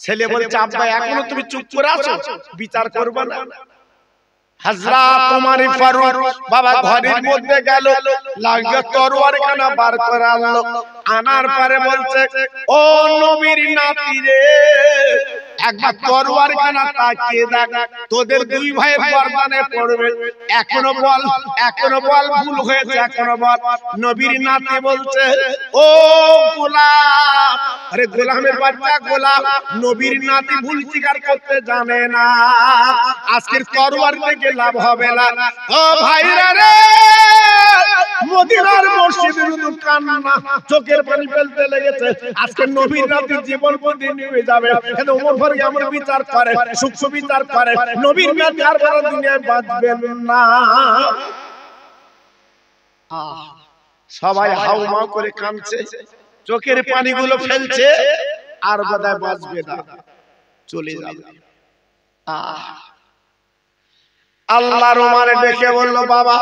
ছেলে বলছে আব্বা এখনো তুমি চুপ করে আছো, বিচার করবে না? হযরত ওমর ফারুক বাবা ঘরের মধ্যে গেল, লাগে তরোয়ার খানা বার করে আনলো, আনার পরে বলছে ও নবীর নাতি রে, একবার তরোয়ার খানা তাকিয়ে দেখ, তোদের দুই ভাইয়ের গর্দানে পড়বে, এখনো বল ভুল হয়েছে, এখনো বল। নবীর নাতি বলছে ও গোলাম, আরে গোলামের বাচ্চা গোলাম, নবীর নাতি ভুল স্বীকার করতে জানে না, আজকের তরোয়ার থেকে লাভ হবে না। ও ভাইরা রে, মদিনার মসজিদে শুধু কান্না, চোখের পানি ফেলতে লেগেছে, আজকে নবীর নাতি জীবন প্রতি নিয়ে যাবে। কিন্তু ওমর ফারুক এমন বিচার করে, সূক্ষ্ম বিচার করে, নবীর নাতি আর বড় দুনিয়ায় বাঁচবেন না। সবাই হাউমাউ করে কাঁদছে, চোখের পানিগুলো ফেলছে, আর বোধহয় বাঁচবে না, চলে যাবে। আল্লাহর ওমরে দেখে বলল বাবা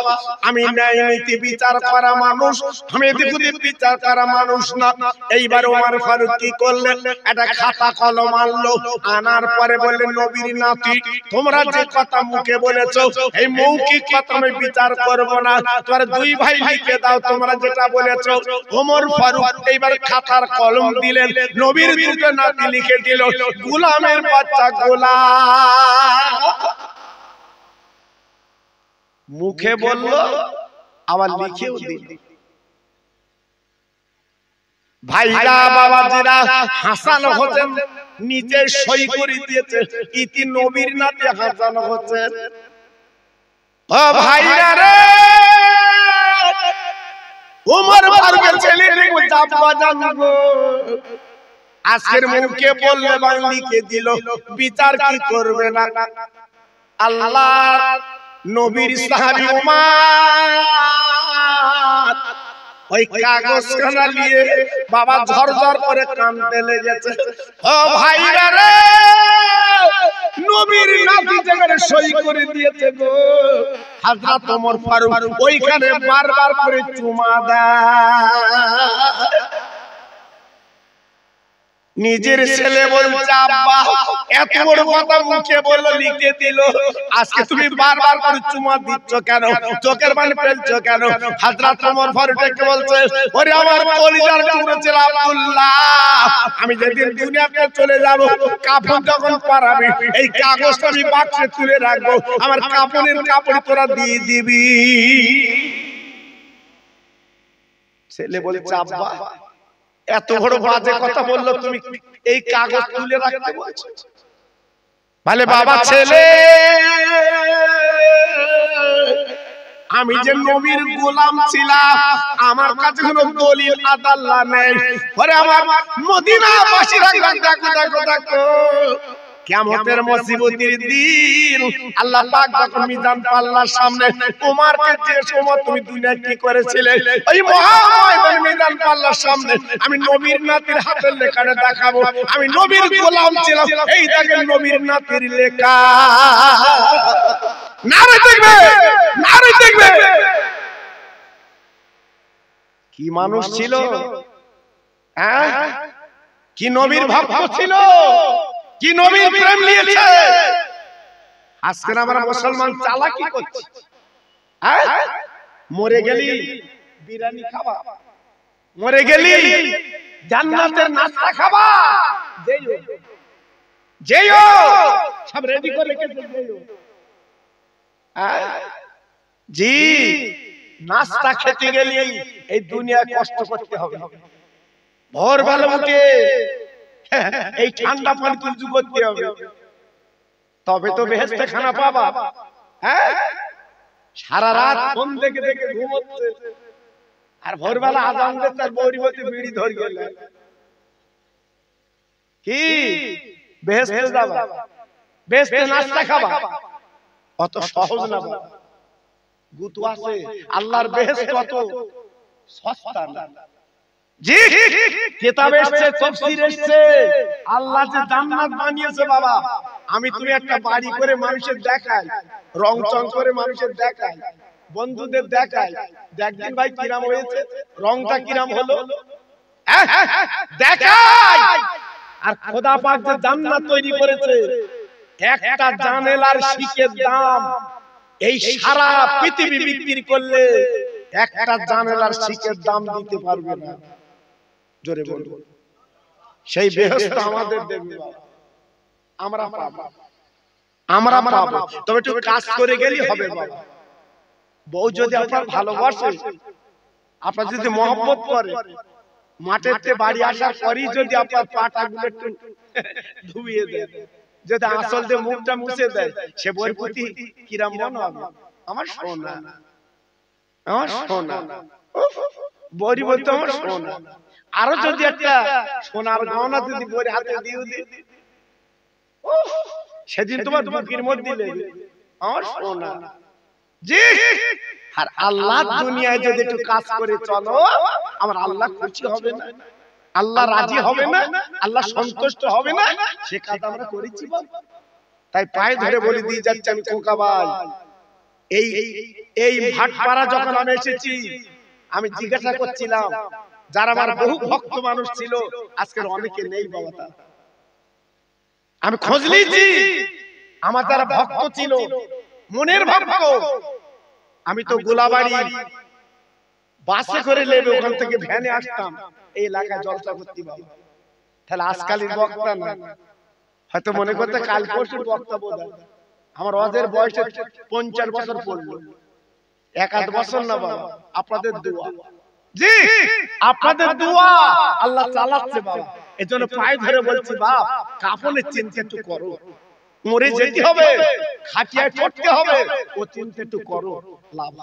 আমি ন্যায় নীতি বিচার করা মানুষ, আমি এদিকে বিচার করা মানুষ না। এইবার ওমর ফারুক কি করলেন, একটা খাতা কলম আনলো, আনার পরে বললেন নবীর নাতি তোমরা যে কথা মুখে বলেছো এই মৌখিক কথা আমি বিচার করব না, তোমরা দুই ভাই লিখে দাও তোমরা যেটা বলেছো। ওমর ফারুক এইবার খাতার কলম দিলেন, নবীর দুটো নাতি লিখে দিল, গোলামের বাচ্চা গোলাম। মুখে বলল আবার লিখেও দিল। ভাইরা বাবাজিরা, হাসান হোসেন নিজে সই করে দিয়েছে, ইতি নবীর নাতি হাসান হোসেন। ও ভাইরা রে, ওমর ফারুকের ছেলে দেখো চাপা জানবো, আজকের মুখে বললে বা লিখে দিল, বিচার কি করবে না? আল্লাহ নবীর সাহাবী ওমর ওই কাগজখানা নিয়ে বাবা ঝরঝর করে কাঁদতে লেগেছে। ও ভাইরা রে, নবীর নাতি যেখানে সই করে দিয়েছে গো, হযরত ওমর ফারুক ওইখানে বারবার করে চুমা দেয়। নিজের ছেলে বলছে আব্বা এত বড় কথা মুখে বললো লিখে দিল, আজকে তুমি বারবার করে চুমা দিচ্ছ কেন, চোখের পানি ফেলছো কেন? হযরত ওমর ফারুককে বলছে ওরে আমার কলিজার টুকরো ছেলে আব্দুল্লাহ, আমি যেদিন দুনিয়াতে চলে যাব কাফন যখন পরাবি এই কাগজটা আমি বাক্সে তুলে রাখবো, আমার কাফনের কাপড় তোরা দিয়ে দিবি। ছেলে বলছে আব্বা এত বড় বাজে কথা বললো, তুমি এই কাগজ তুলে রাখতে বলছো? বলে বাবা ছেলে, আমি যে নবীর গোলাম ছিলাম, আমার কাছে কোনো দলিল আদাল্লাহ নেই। পরে আমার মদিনাবাসীরা দেখো দেখো দেখো, কিয়ামতের মুসিবতের দিন আল্লাহ পাক যখন মিজান পাল্লার সামনে ওমরকে যে সময় তুমি দুনিয়ায় কি করেছিলে, ওই মহাময়দান মিজান পাল্লার সামনে আমি নবীর নাতির হাতের লেখাটা দেখাবো, আমি নবীর গোলাম ছিলাম, এই দেখেন নবীর নাতির লেখা। নারে দেখবে, নারে দেখবে, কি মানুষ ছিল, হ্যাঁ কি নবীর ভক্ত ছিল, কি নবীর প্রেম নিয়েছে। আজকে আমরা মুসলমান চালাকি করছি, হ্যাঁ মরে গেলি বিরিয়ানি খাবা, মরে গেলি জান্নাতের নাস্তা খাবা, যেও যেও সব রেডি করে রেখেছে, যেও জি নাস্তা খেতে গেলি এই দুনিয়া কষ্ট করতে হবে, ভোরবেলা উঠে এই ঠান্ডা পানি তুলজু করতে হবে, তবে তো বেহেশতে খানা পাবা। হ্যাঁ সারা রাত ফোন দেখে দেখে ঘুমোচ্ছে, আর ভোরবেলা আজান দিতে আর বৌরি মধ্যে বিড়ি ধরে গেলে কি বেহেশতে যাবা, বেহেশতে নাস্তা খাবা, অত সহজ না বাবা, গুতু আছে। আল্লাহর বেহেশত অত সস্তা না। জি কিতাব এসেছে, তাফসীর এসেছে, আল্লাহ যে জান্নাত বানিয়েছে বাবা, আমি তুমি একটা বাড়ি করে মানুষের দেখাই, রং চং করে মানুষের দেখাই, বন্ধুদের দেখাই, দেখদিন ভাই কিরাম হয়েছে, রংটা কিরাম হলো, দেখাই আর খোদা পাক যে জান্নাত তৈরি করেছে, একটা জানেলার শিকের দাম এই সারা পৃথিবী বিক্রি করলে একটা জানেলার শিকের দাম দিতে পারবে না। জোরে বলুন। সেই বেহেশত আমাদের দেবে, আমরা পাবো, আমরা পাবো। তবে একটু কাজ করে গেলেই হবে বাবা। বউ যদি আপনার ভালোবাসে, আপনার যদি মহব্বত করে, মাঠেতে বাড়ি আসার পরই যদি আপনার পাটাগুলো একটু ধুইয়ে দেয়, যদি আসল দিয়ে মুখটা মুছে দেয়, সে বউয়ের প্রতি কিরাম মনে হবে, আমার সোনা, আমার সোনা, বউরি বলতে আমার সোনা। আরো যদি একটা সোনার গহনা যদি বউয়ের হাতে দিয়ে দিই, সেদিন তোমার বুকের মধ্যে লেগে আমার সোনা। জি, আর আল্লাহ দুনিয়ায় যদি একটু কাজ করে চলো, আমার আল্লাহ খুশি হবে না, আল্লাহ রাজি হবে না, আল্লাহ সন্তুষ্ট হবে না, সে কাজ আমরা করেছি। তাই পায়ে ধরে বলে দিয়ে যাচ্ছি আমি, খোকা ভাই, এই ভাটপাড়া যখন আমি এসেছি, আমি জিজ্ঞাসা করছিলাম, যারা আমার বহু ভক্ত মানুষ ছিল, আজকের অনেকে নেই বাবা। আমি খোঁজ নিয়েছি, আমার যারা ভক্ত ছিল, মনের ভক্ত, আমি তো গোলাবাড়ি বাসে করে নেবে, ওখান থেকে ভ্যানে আসতাম এই এলাকায় জলসা করতে বাবা। তাহলে আজকালের বক্তা না, হয়তো মনে করতে কাল পরশুর বক্তা বোধ হয়। আমার ওয়াজের বয়সে 50 বছর পড়লো, 1-8 বছর না বাবা, আপনাদের দোয়া। জি, আপনাদের দোয়া আল্লাহ চালাচ্ছে বাবা। এজন্য পায়ে ধরে বলছি, বাপ কাফনের চিন্তা একটু করো, মরে যেতে হবে, খাটিয়ায় পড়তে হবে, ও চিন্তা একটু করো, লাভ।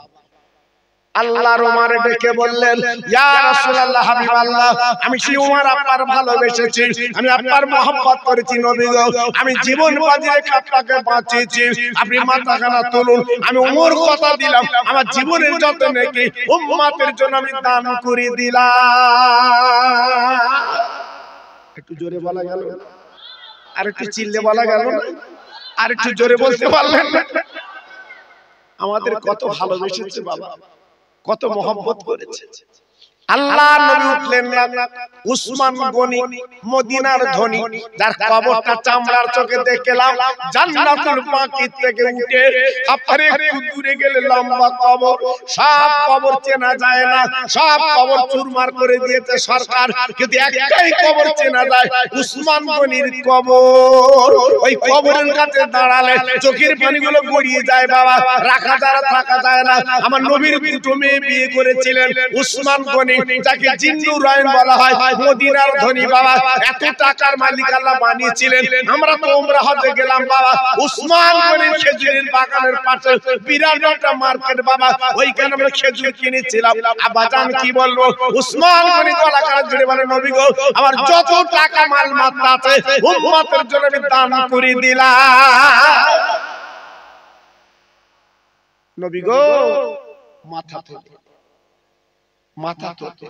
আল্লাহর ওমরে ডেকে বললেন, ইয়া রাসূলুল্লাহ, হাবিবাল্লাহ, আমি সেই ওমর আপনার ভালোবেসেছি, আমি আপনার মহব্বত করেছি নবী গো, আমি জীবন বাজি রেখে আপনাকে বাঁচিয়েছি, আপনি মাথাখানা তুলুন, আমি ওমর কথা দিলাম, আমার জীবনের যত নেকি উম্মতের জন্য আমি দান করে দিলাম। একটু জোরে বলা গেল, আর একটু চিল্লে বলা গেল, আর একটু জোরে বলতে পারলেন না? আমাদের কত ভালোবেসেছে বাবা, কত মহব্বত করেছে। আল্লাহর নবী উঠলেন না, উসমান গনি, মদিনার ধনী, যার কবরটা চামড়ার চোখে দেখলাম, জান্নাতুল বাকি থেকে উঠে আপনার একটু দূরে গেলে লম্বা কবর, সব কবর চেনা যায় না, সব কবর চুরমার করে দিয়েছে সরকার, কিন্তু একটাই কবর চেনা যায়, উসমান গনির কবর। ওই কবরের কাছে দাঁড়ালে চোখের পানিগুলো গড়িয়ে যায় বাবা, রাখা যায় থাকা যায় না। আমার নবীর দুটো মেয়ে বিয়ে করেছিলেন, উসমান গনি, যাকে জিন্নুরাইন বলা হয়, মদিনার ধনী বাবা, এত টাকার মালিক আল্লাহ বানিয়েছিলেন। আমরা তো উমরা হজে গেলাম বাবা, উসমান গনির খেজুরের বাগানের পাশে বিরাট একটা মার্কেট বাবা, ওইখানে আমরা খেজুর কিনেছিলাম। আব্বাজান কি বলবো, উসমান গনি গলা কাটা জুড়ে বলে, নবী গো, আমার যত টাকা মাল মাত্রা আছে উম্মতের জন্য আমি দান করে দিলাম। নবী গো, মাথা তোলে, মাথা তোলে।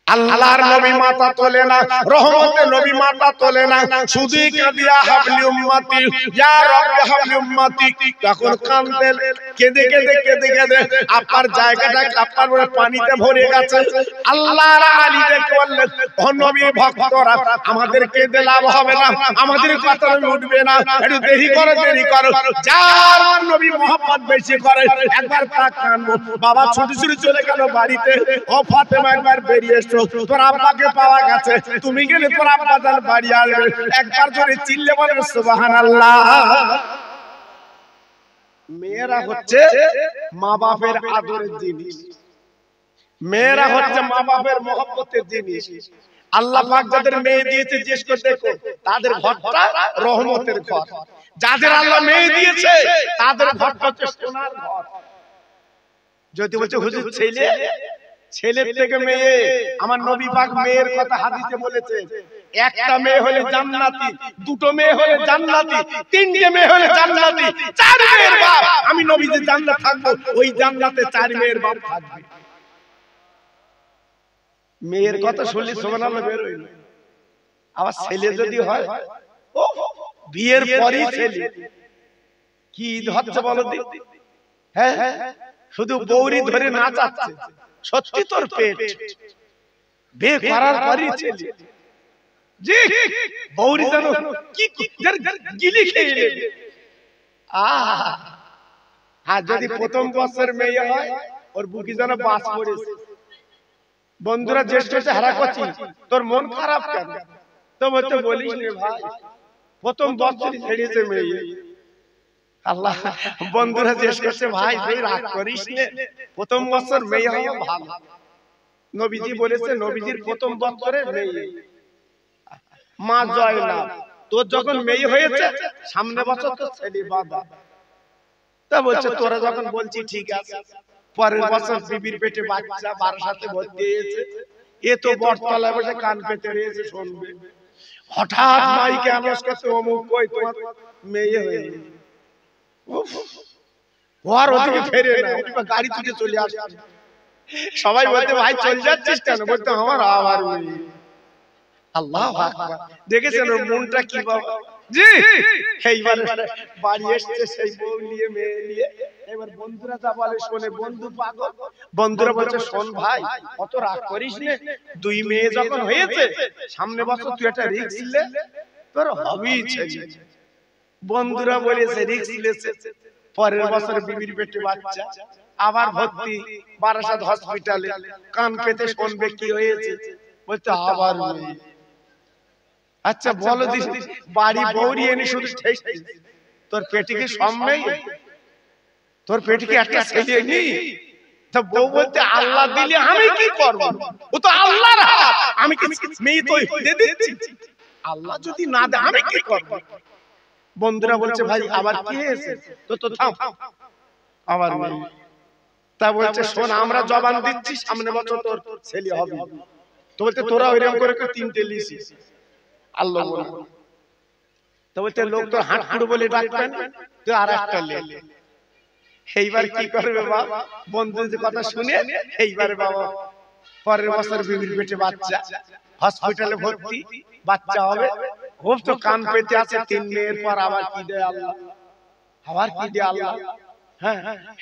আল্লাহর নবী মাথা তোলে না, রহমতের নবী মাথা তোলে না, শুধু কাঁদিয়া হাবলি উম্মতি, ইয়া রাব্বি হাবলি উম্মতি। তখন কাঁদতেন, কেঁদে কেঁদে কেঁদে কেঁদে আপনার জায়গাটা আপনার পানিতে ভরে গেছে। আল্লাহর আলী ডেকে বললেন, ও নবী ভক্তরা, আমাদের কেঁদে লাভ হবে না, আমাদের কথা উঠবে না, একটু দেরি করো, দেরি করো। যার নবী মহব্বত বেশি করে একবার তা কানবো। বাবা ছুটি ছুটি চলে গেল বাড়িতে, ও ফাতেমা একবার বেরিয়ে এসো, তোর আব্বাকে পাওয়া গেছে, তুমি গেলে তোর আব্বা তার বাড়ি আসবে, একবার জোরে চিল্লে বলেন সুবহানাল্লাহ। মেয়েরা হচ্ছে মা বাপের আদরের জিনিস, মেয়েরা হচ্ছে মা বাপের মহব্বতের জিনিস। আল্লাহ পাক যাদের মেয়ে দিয়েছে জিজ্ঞেস করে দেখো, তাদের ঘরটা রহমতের ঘর। যাদের আল্লাহ মেয়ে দিয়েছে তাদের ঘরটা হচ্ছে সোনার ঘর। যদি বলছে হুজুর ছেলে, ছেলের থেকে মেয়ে, আমার নবী পাক মেয়ের কথা হাদিসে বলেছে, একটা মেয়ে হলে জান্নাতি, দুটো মেয়ে হলে জান্নাতি, তিনটে মেয়ে হলে জান্নাতি, চার মেয়ের বাপ, আমি নবী যে জান্নাত থাকবো, ওই জান্নাতে চার মেয়ের বাপ থাকবে। মেয়ের কথা শুনলে সুবহানাল্লাহ বের হইল। আবার ছেলে যদি হয়, ও বিয়ের পরই ছেলে, কি হচ্ছে বলো দেখি? হ্যাঁ, শুধু বৌরি ধরে নাচাচ্ছে, সত্যি তোর পেট, বিয়ে করার পরই ছেলে, জি বৌরি জানো কি গিলি খেয়ে নেবে। আর যদি প্রথম বছর মেয়ে হয় ওর বুকি যেন বাস পড়েছে। বন্ধুরা জ্যেষ্ঠ হচ্ছে হারা করছি, তোর মন খারাপ কেন? তো বলতে বলিস রে ভাই, প্রথম বছরই ছেড়েছে মেয়ে। আল্লাহ বন্ধুরা জ্যেষ্ঠ করছে, ভাই তুই রাগ করিস নে, প্রথম বছর মেয়ে হওয়া ভালো। নবীজি বলেছে নবীজির প্রথম বছরে মেয়ে। মা জয় না, তোর যখন মেয়ে হয়েছে সামনে বছর তো ছেলে বাবা। তা বলছে তোরা যখন বলছি ঠিক আছে, পরের বছর বিবির পেটে বাচ্চা 12 সাথে ভর্তি হয়েছে, এ তো বটতলায় বসে কান পেতে রয়েছে শুনবে। হঠাৎ মাইকে আওয়াজ করছে অমুক কই তোমার মেয়ে হয়ে। ওর ওদিকে ফেরে না, ওদিকে গাড়ি তুলে চলে আসে। সবাই বলতে ভাই চল যাচ্ছিস কেন? বলতে আমার আবার মেয়ে। আল্লাহু আকবার, দেখেছেন ওর মনটা কি বাবা। জি এইবার বাড়ি এসেছে সেই বউ নিয়ে মেয়ে নিয়ে। এবার বন্ধুরা যা বলে শোনে, বন্ধু পাগল। বন্ধুরা বলছে শোন ভাই অত রাগ করিস না, দুই মেয়ে যখন হয়েছে সামনে বছর তুই একটা রিস্ক লে, তোর হবেই ছেলে। বন্ধুরা বলেছে রিস্ক নিয়েছে, পরের বছর বিবির পেটে বাচ্চা, আবার ভর্তি বারাসাত হসপিটালে, কান পেতে শুনবে কি হয়েছে। বলতে আবার মেয়ে। আচ্ছা বলো দিস, বাড়ি বৌরি এনে শুধু তোর পেটে কি সব নেই? তোর পেটে কি একটা ছেলে নেই? তো বউ বলতে আল্লাহ দিলে আমি কি করব? ও তো আল্লাহর হাত, আমি কি মেয়ে তো দিয়ে দিচ্ছি, আল্লাহ যদি না দেয় আমি কি করব? বন্ধুরা বলছে ভাই আবার কি হয়েছে? তো তো থাম, আবার মেয়ে। তা বলছে শোন আমরা জবান দিচ্ছি সামনে বছর তোর ছেলে হবে। তো বলতে তোরা ওইরকম করে তিনটে লিসিস আল্লাহ বলে। তো বলতে লোক তো হাঁটুড়ো বলে ডাকবেন, তো আর একটা লে। এইবার কি করবে বাবা? বন্ধুদের কথা শুনে এইবারে বাবা পরের বছর বিবির পেটে বাচ্চা, হসপিটালে ভর্তি, বাচ্চা হবে। খুব তো কান পেতে আছে 3 মেয়ের পর আবার কি দেয় আল্লাহ, আবার কি দেয় আল্লাহ। হ্যাঁ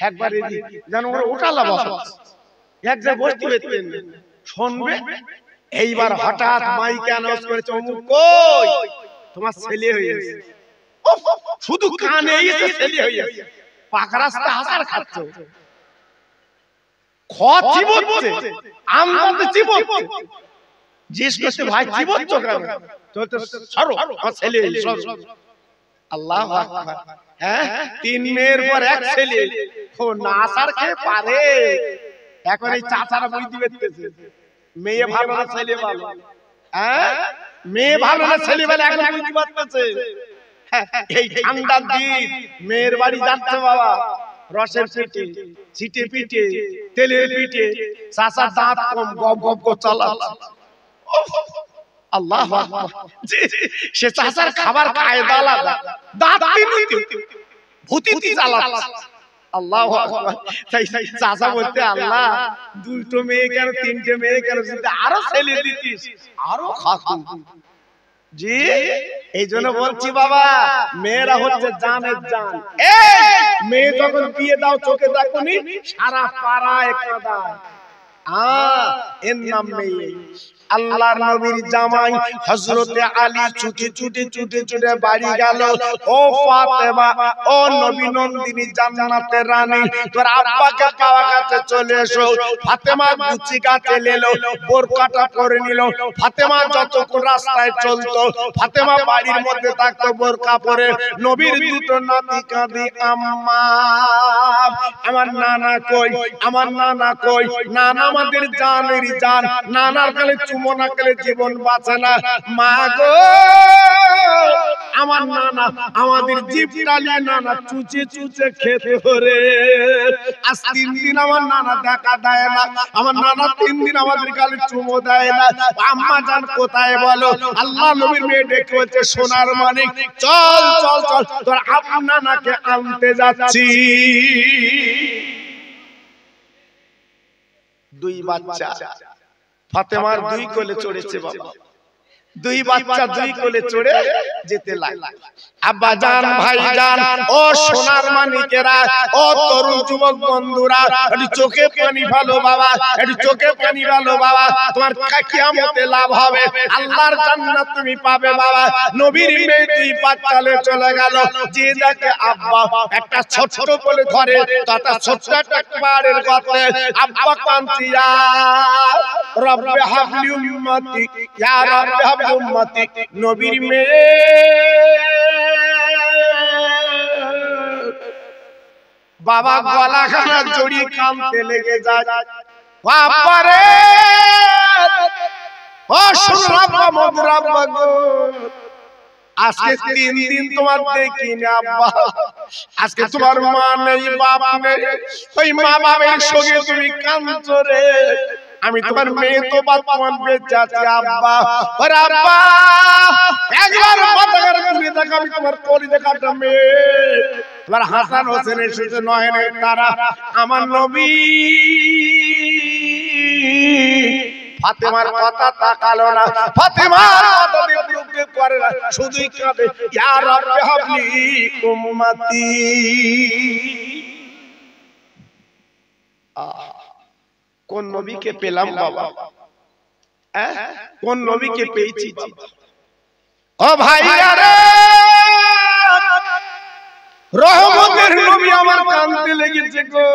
একবার যেন ওরা ওঠালা বসা এক জায়গায় বসতে পেতেন শুনবে। এইবার হঠাৎ মাইকে অ্যানাউন্স করেছে অমুক কই তোমার ছেলে হয়েছে। শুধু কানে এসে ছেলে হয়েছে, পাকা রাস্তা হাসার খাচ্ছে, খত চিবোচ্ছে, আমদাতে চিবোচ্ছে। জিজ্ঞেস করছে ভাই চিবোচ্ছ কেন? তো সরো আমার ছেলে। আল্লাহু আকবার। হ্যাঁ 3 মেয়ের পর এক ছেলে, ও না আসার খেয়ে পারে। এখন এই চাচারা বুঝতে পেরেছে মেয়ে ভালো না ছেলে ভালো। হ্যাঁ মেয়ে ভালো না ছেলে ভালো এখন বুঝতে পারতেছে। এই ঠান্ডার দিন মেয়ের বাড়ি যাচ্ছে বাবা, রসের পিঠে, ছিটে পিঠে, তেলের পিঠে, চাচা দাঁত কম গপ গপ গপ চালাচ্ছে। আল্লাহু আকবার। সে চাচার খাবার কায়দা আলাদা, দাঁত তিনটি ভূতিতি চালাচ্ছে। আল্লাহু আকবার। তাই চাচা বলতে আল্লাহ দুটো মেয়ে কেন, 3টে মেয়ে কেন, যদি আরো ছেলে দিতিস আরো খাতু। জি এই জন্য বলছি বাবা মেয়েরা হচ্ছে জানের জান। এই মেয়ে যখন বিয়ে দাও চোখে দেখনি সারা পাড়ায় কাঁদায়, এর নাম মেয়ে। আল্লাহর নবীর জামাই হযরতে আলী ছুটে ছুটে ছুটে ছুটে বাড়ি গেল। ও ফাতেমা, ও নবী নন্দিনী জান্নাতের রানী, তোর আব্বাকে পাওয়া কাছে চলে এসো। ফাতেমা গুচি কাছে এলো, বোরকাটা পরে নিল। ফাতেমা যতক্ষণ রাস্তায় চলতো, ফাতেমা বাড়ির মধ্যে থাকতো বোরকা পরে। নবীর দুটো নাতি কাঁদি, আম্মা আমার নানা কই, আমার নানা কই। নানা আমাদের জানের জান, নানার কালে চুমো না খেলে জীবন বাঁচে না। মা গো আমার নানা আমাদের জিভটা নিয়ে নানা চুচে চুচে খেতে করে। আজ 3 দিন আমার নানা দেখা দেয় না, আমার নানা 3 দিন আমাদের গালে চুমো দেয় না। আম্মা জান কোথায় বলো? আল্লাহ নবীর মেয়ে ডেকে বলছে সোনার মানিক চল চল চল, তোর আপনার নানাকে আনতে যাচ্ছি। 2 বাচ্চা ফাতেমার 2 কোলে চড়েছে বাবা। দুই বাচ্চা দুই কোলে চড়ে যেতে লাগলো। আব্বা জান, ভাই জান, ও সোনার মানিকেরা, ও তরুণ যুবক বন্ধুরা, একটু চোখে পানি ভালো বাবা, একটু চোখে পানি ভালো বাবা। তোমার কিয়ামতে লাভ হবে, আল্লাহর জান্নাত তুমি পাবে বাবা। নবীর মেয়ে দুই পা চালে চলে গেল, যে দেখে আব্বা একটা ছোট্ট কোলে ধরে, তাটা ছোট্ট একটা পাহাড়ের গর্তে আব্বা কাঁদছে, ইয়া রব্বে হাবলি উম্মতি, ইয়া রব্বে হাবলি উম্মতি। নবীর মেয়ে বাবা গলাখানা জড়িয়ে কাঁদতে লেগে যায়। বাবারে ও সুরাব্বা মধুরাব্বা গো, আজকে 3 দিন তোমার দেখিনি আব্বা। আজকে তোমার মা নেই, বাপ নেই, ওই মা বাবার সঙ্গে তুমি কাঁদছো রে। আমি তোমার মেয়ে তো তোমার বেঁচে আছি আব্বা। ওরে আব্বা একবার মাথা ঘুরে দেখো, আমি তোমার কলিজা কাটা মেয়ে, তোমার হাসান হোসেনের সাথে নয়নের তারা, আমার নবী ফাতেমার কথা তাকালো না, ফাতেমার কথা বিরুদ্ধে করে না, শুধুই কাঁদে, ইয়া রাব্বি হাবলি উম্মতি। কোন নবীকে পেলাম বাবা, কোন নবীকে পেয়েছি ও ভাইয়া রে। রহমতের নবী আমার কাঁদতে লেগেছে গো,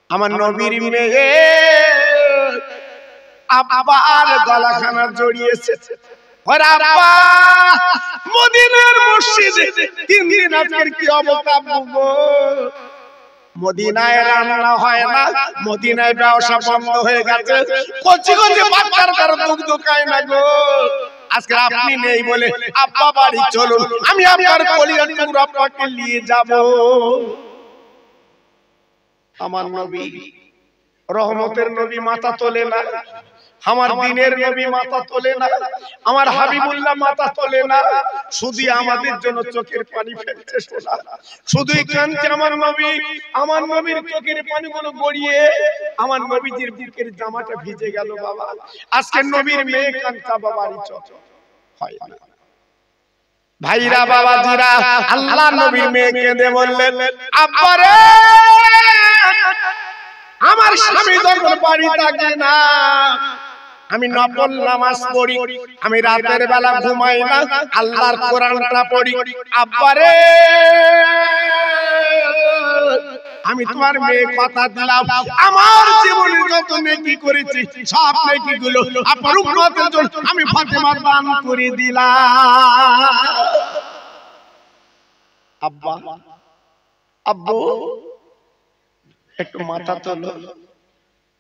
আমার নবীর মেয়ে আব্বার গলাখানা জড়িয়েছে। ওরে আব্বা মদিনার মসজিদে 3 দিন আজকের কি অবস্থা গো। মদিনায় রান্না হয় না, মদিনায় ব্যবসা বন্ধ হয়ে গেছে, কচি কচি বাচ্চার কারো দুধ খায় না গো। আজকে আপনি নেই বলে আব্বা বাড়ি চলুন, আমি আপনার কলিজার টুকরা আপনাকে নিয়ে যাব। আমার নবী রহমতের নবী মাথা তোলে না, আমার দিনের নবী মাথা তোলে না, আমার হাবিবুল্লাহ মাথা তোলে না, শুধু আমাদের জন্য চোখের পানি ফেলছে সোনা, শুধুই কাঁদছে আমার নবী। আমার নবীর চোখের পানিগুলো গড়িয়ে আমার নবীজির বুকের জামাটা ভিজে গেল বাবা। আজকে নবীর মেয়ে কাঁদছে বাবা, বাড়ি চল হয় না। ভাইরা বাবাজিরা, আল্লাহ নবীর মেয়ে কেঁদে বললেন, আব্বা রে আমার স্বামী যখন বাড়ি থাকে না, আমি নফল নামাজ পড়ি, আমি রাতের বেলা ঘুমাই না, আল্লাহর কোরআনটা পড়ি। আব্বা রে আমি তোমার মেয়ে কথা দিলাম, আমার জীবনে যত নেকি করেছি সব নেকিগুলো আপনার উম্মতের জন্য আমি ফাতেমা দান করে দিলাম। আব্বা আব্বু একটু মাথা তোলো,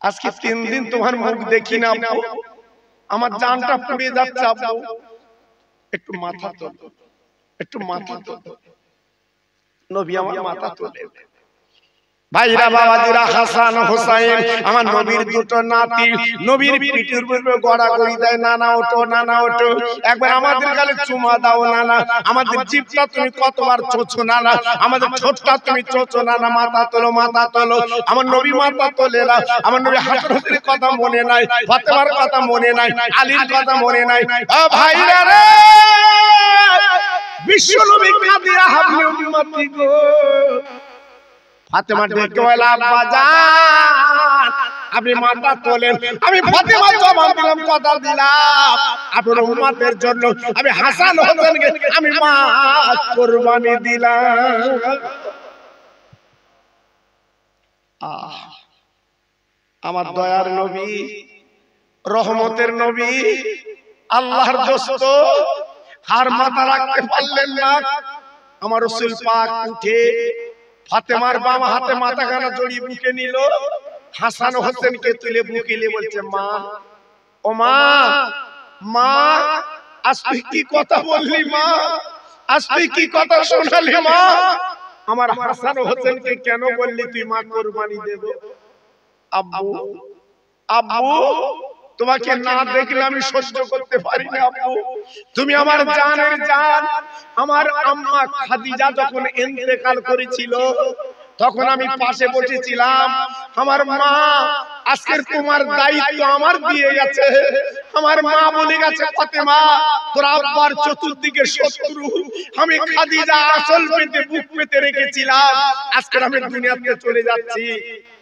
আজকে 3 দিন তোমার মুখ দেখি না আব্বু, আমার জানটা পুড়ে যাচ্ছে আব্বু, একটু মাথা তোলো, একটু মাথা তোলো। নবী আমার মাথা তোলে। ভাইরা বাবাজিরা, হাসান হোসাইন আমার নবীর দুটো নাতি, নবীর পিঠের উপরে গড়াগড়ি দেয়, নানা ওঠো নানা ওঠো, একবার আমাদের গালে চুমা দাও নানা, আমাদের জিভটা তুমি কতবার চোছো নানা, আমাদের ঠোঁটটা তুমি চোছো নানা, মাথা তোলো মাথা তোলো। আমার নবী মাথা তোলে না, আমার নবী হাসান হোসেনের কথা মনে নাই, ফাতেমার কথা মনে নাই, আলীর কথা মনে নাই। ও ভাইরা রে বিশ্ব নবী কাঁদিয়া হাবলি উম্মতি গো। ফাতেমা ডেকে বলে, আব্বা জান আপনি মাথা তোলেন। আমি ফাতেমা জবাব দিলাম, কথা দিলাম আপনার উম্মতের জন্য আমি হাসান হোসেনকে আমি মা কুরবানি দিলাম। আমার দয়ার নবী, রহমতের নবী, আল্লাহর দোস্ত হার মাথা রাখতে পারলেন না। আমার রাসূল পাক উঠে ফাতেমার বাম হাতে মাথাখানা জড়িয়ে বুকে নিল, হাসান হোসেনকে তুলে বুকে নিয়ে বলছে, মা ও মা, মা আজ তুই কি কথা বললি মা, আজ তুই কি কথা শোনালি মা, আমার হাসান হোসেনকে কেন বললি তুই মা কুরবানি দেব? আব্বু আব্বু তোমাকে না দেখলে আমি সহ্য করতে পারি না আব্বু, তুমি আমার জানের জান। আমার আম্মা খাদিজা যখন ইন্তেকাল করেছিল তখন আমি পাশে বসেছিলাম। আমার মা আজকের তোমার দায়িত্ব আমার দিয়ে গেছে, আমার মা বলে গেছে ফাতেমা তোর আব্বার চতুর্দিকে শত্রু, আমি খাদিজা আসল পেতে বুক পেতে রেখেছিলাম, আজকে আমি দুনিয়া থেকে চলে যাচ্ছি।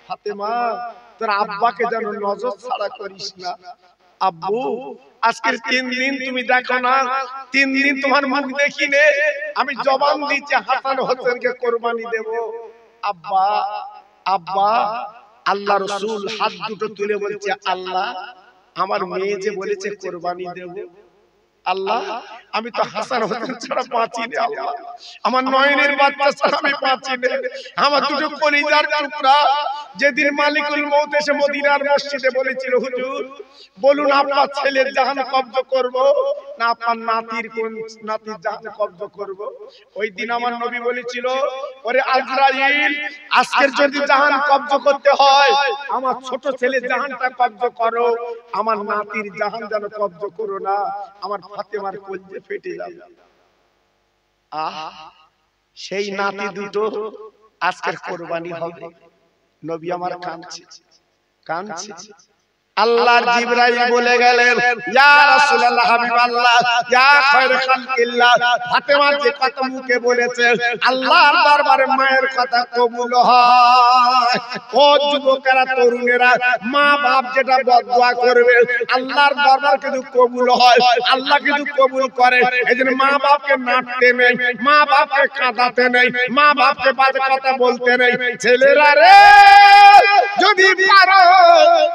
ফাতেমা তোর আব্বাকে যেন নজর ছাড়া করিস না। আব্বু আজকের 3 দিন তুমি দেখো না, 3 দিন তোমার মুখ দেখি নে, আমি জবান দিচ্ছি হাসান হোসেনকে কুরবানি দেব। আব্বা আব্বা আল্লাহ রাসূল হাত দুটো তুলে বলছে আল্লাহ আমার মেয়ে যে বলেছে কুরবানি দেব, আল্লাহ আমি তো হাসান হোসেন ছাড়া বাঁচি না, আল্লাহ আমার নয়নের বাচ্চা ছাড়া আমি বাঁচি না, আমার দুটো কলিজার টুকরা। যেদিন মালিকুল মউত এসে মদিনার মসজিদে বলেছিল হুজুর বলুন আপনার ছেলের জাহান কবজ করব না আপনার নাতির কোন নাতির জাহান কবজ করব, ওই দিন আমার নবী বলেছিল ওরে আজরাইল আজকের যদি জাহান কবজ করতে হয় আমার ছোট ছেলের জাহানটা কবজ করো, আমার নাতির জাহান যেন কবজ করো না, আমার ফাতেমার কলজে ফেটে যাবে। সেই নাতি দুটো আজকের কুরবানি হবে। নবী আমার কাঁদছে কাঁদছে। আল্লাহর জিবরাইল বলে গেলেন ইয়া রাসূলুল্লাহ হাবিবাল্লাহ ইয়া খায়রুল খালকিল্লাহ, ফাতেমা যে কথা মুখে বলেছে আল্লাহর দরবারে মায়ের কথা কবুল হয়। ও যুবকেরা তরুণেরা মা বাপ যেটা বদদুয়া করবে আল্লাহর দরবার কিন্তু কবুল হয়, আল্লাহ কিন্তু কবুল করে। এজন্য মা বাপকে নাটতে নেই, মা বাপকে কাঁদাতে নেই, মা বাপকে বাজে কথা বলতে নেই। ছেলেরা রে যদি পারো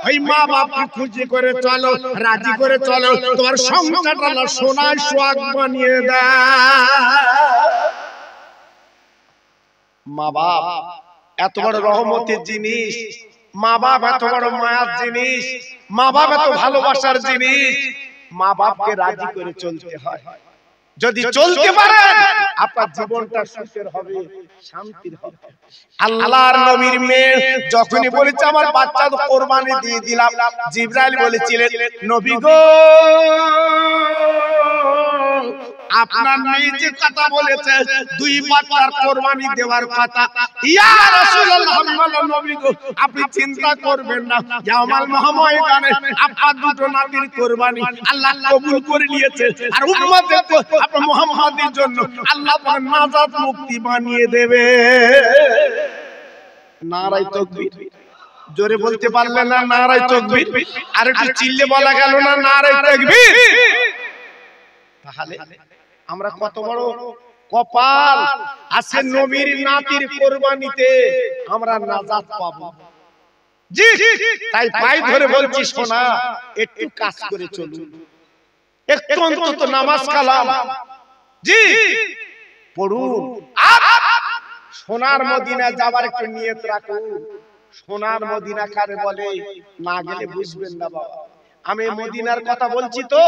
ওই মা বাপ খুশি করে চলো, রাজি করে চলো, তোমার সংসারটা আল্লাহ সোনার সোহাগ বানিয়ে দেয়। মা বাপ এত বড় রহমতের জিনিস, মা বাপ এত বড় মায়ার জিনিস, মা বাপ এত ভালোবাসার জিনিস। মা বাপকে রাজি করে চলতে হয়। যদি চলতে পারেন আপনার জীবনটা সুখের হবে, শান্তির হবে। আল্লাহর নবীর মেয়ে যখনই বলেছে আমার বাচ্চা তো কুরবানি দিয়ে দিলাম, জিবরাইল বলেছিলেন নবী গো আপনার মেয়ে যে কথা বলেছে 2 বাচ্চার কুরবানি দেওয়ার কথা, ইয়া রাসূলুল্লাহ হাবিবাল্লাহ নবী গো আপনি চিন্তা করবেন না, ইয়াউমাল মহাময়দানে আপনার দুটো নাতির কুরবানি আল্লাহ কবুল করে নিয়েছে, আর উম্মতের আপনার মুহাম্মাদের জন্য আল্লাহ পাক নাজাত মুক্তি বানিয়ে দেবে। নারায়ে তাকবীর, জোরে বলতে পারলেন না নারায়ে তাকবীর? আর একটু চিল্লে বলা গেল না নারায়ে তাকবীর? তাহলে আমরা কত বড় কপাল, আজকে নবীর নাতির কুরবানিতে আমরা নাজাত পাবো। জি তাই পায়ে ধরে বলছি সোনা একটু কাজ করে চলুন, একটু অন্তত নামাজ কালাম জি পড়ুন, আর সোনার মদিনা যাবার একটু নিয়ত রাখুন। সোনার মদিনা কারে বলে না গেলে বুঝবেন না বাবা। আমি মদিনার কথা বলছি তো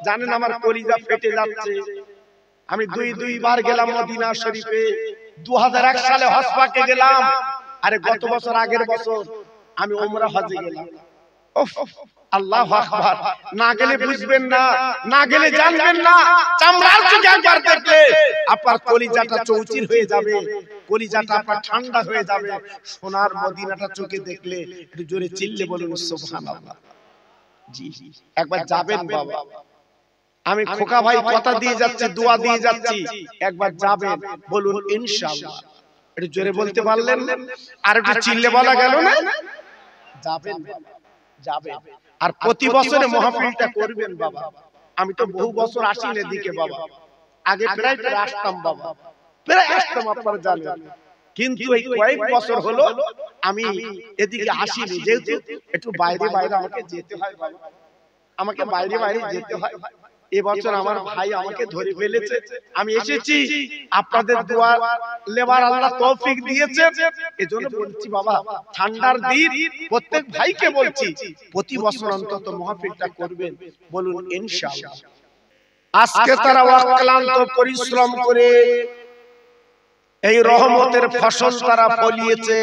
জানেন আমার কলিজা ফেটে যাচ্ছে। আমি 2 বার গেলাম মদিনা শরীফে। 2001 সালে হজ পাকে গেলাম, আরে গত বছর আগের বছর আমি উমরা হজে গেলাম। উফ আল্লাহু আকবার, না গেলে বুঝবেন না, না গেলে জানবেন না। চামড়ার চোখে একবার দেখলে আপনার কলিজাটা চৌচির হয়ে যাবে, কলিজাটা আপনার ঠান্ডা হয়ে যাবে। সোনার মদিনাটা চোখে দেখলে একটু জোরে চিল্লে বলুন সুবহানাল্লাহ। জি একবার যাবেন বাবা, আমি খোকা ভাই কথা দিয়ে যাচ্ছি, দোয়া দিয়ে যাচ্ছি, একবার যাবেন বলুন ইনশাআল্লাহ। একটু জোরে বলতে পারলেন আর একটু চিল্লে বলা গেল না? যাবেন যাবেন। আর প্রতি বছরে মাহফিলটা করবেন বাবা। আমি তো বহু বছর আসি না এদিকে বাবা, আগে প্রায় আসতাম বাবা, প্রায় আসতাম আপনারা জানেন, কিন্তু এই কয়েক বছর হলো আমি এদিকে আসিনি, যেহেতু একটু বাইরে বাইরে আমাকে যেতে হয় বাবা, আমাকে বাইরে বাইরে যেতে হয়। এবছর আমার ভাই আমাকে ধরে ফেলেছে, আমি এসেছি, আপনাদের দোয়া লেবার আল্লাহ তৌফিক দিয়েছে। এজন্য বলছি বাবা ঠান্ডার দিন প্রত্যেক ভাইকে বলছি প্রতি বছর অন্তত মাহফিলটা করবেন, বলুন ইনশাআল্লাহ। আজকে তারা অক্লান্ত পরিশ্রম করে এই রহমতের ফসল তারা ফলিয়েছে।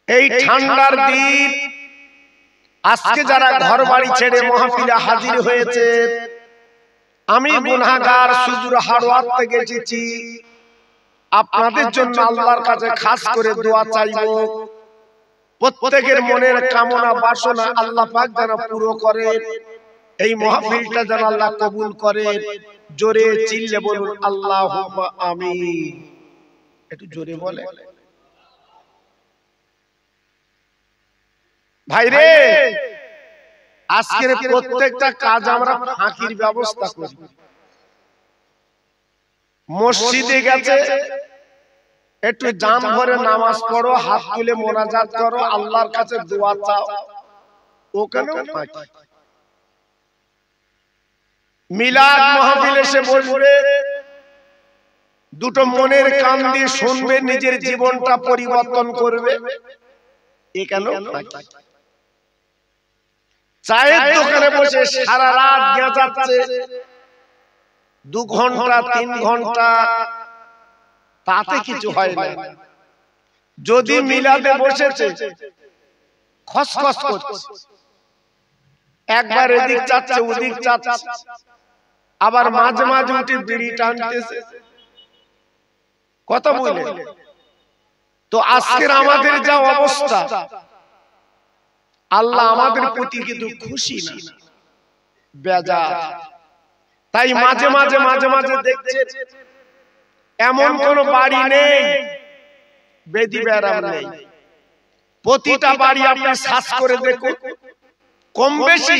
এই ঠান্ডার দিন আজকে যারা ঘর বাড়ি ছেড়ে মাহফিলে হাজির হয়েছে, আমি গুনাহগার সুদূর হাড়োয়ার থেকে এসেছি, আপনাদের জন্য আল্লাহর কাছে খাস করে দোয়া চাইবো। প্রত্যেকের মনের কামনা বাসনা আল্লাহ পাক যেন পুরো করেন। এই মাহফিলটা যেন আল্লাহ কবুল করেন। জোরে চিল্লে বলুন আল্লাহুম্মা আমিন। একটু জোরে বলে ভাইরে। আজকের প্রত্যেকটা কাজ আমরা ফাঁকির ব্যবস্থা করি। মসজিদে গেছে একটু জাম ভরে নামাজ পড়ো, হাত তুলে মোনাজাত করো, আল্লাহর কাছে দোয়া চাও, ওখানেও ফাঁকি। মিলাদ মাহফিল এসে বসবে, দুটো মনের কান দিয়ে শুনবে, নিজের জীবনটা পরিবর্তন করবে, এখানেও ফাঁকি। চায়ের দোকানে বসে সারা রাত গেঁজাচ্ছে, 2 ঘন্টা 3 ঘন্টা, তাতে কিছু হয় না। যদি মিলাদে বসেছে খসখস করছে, একবার এদিক চাচ্ছে ওদিক চাচ্ছে, আবার মাঝে মাঝে উঠে বিড়ি টানতেছে, কথা বলে। তো আজকের আমাদের যা অবস্থা, আল্লাহ আমাদের প্রতি কিন্তু খুশি না, বেজার। তাই মাঝে মাঝে মাঝে মাঝে দেখছে এমন কোন বাড়ি নেই বেদি ব্যারাম নেই। প্রতিটা বাড়ি আপনি সার্চ করে দেখুন, কম বেশি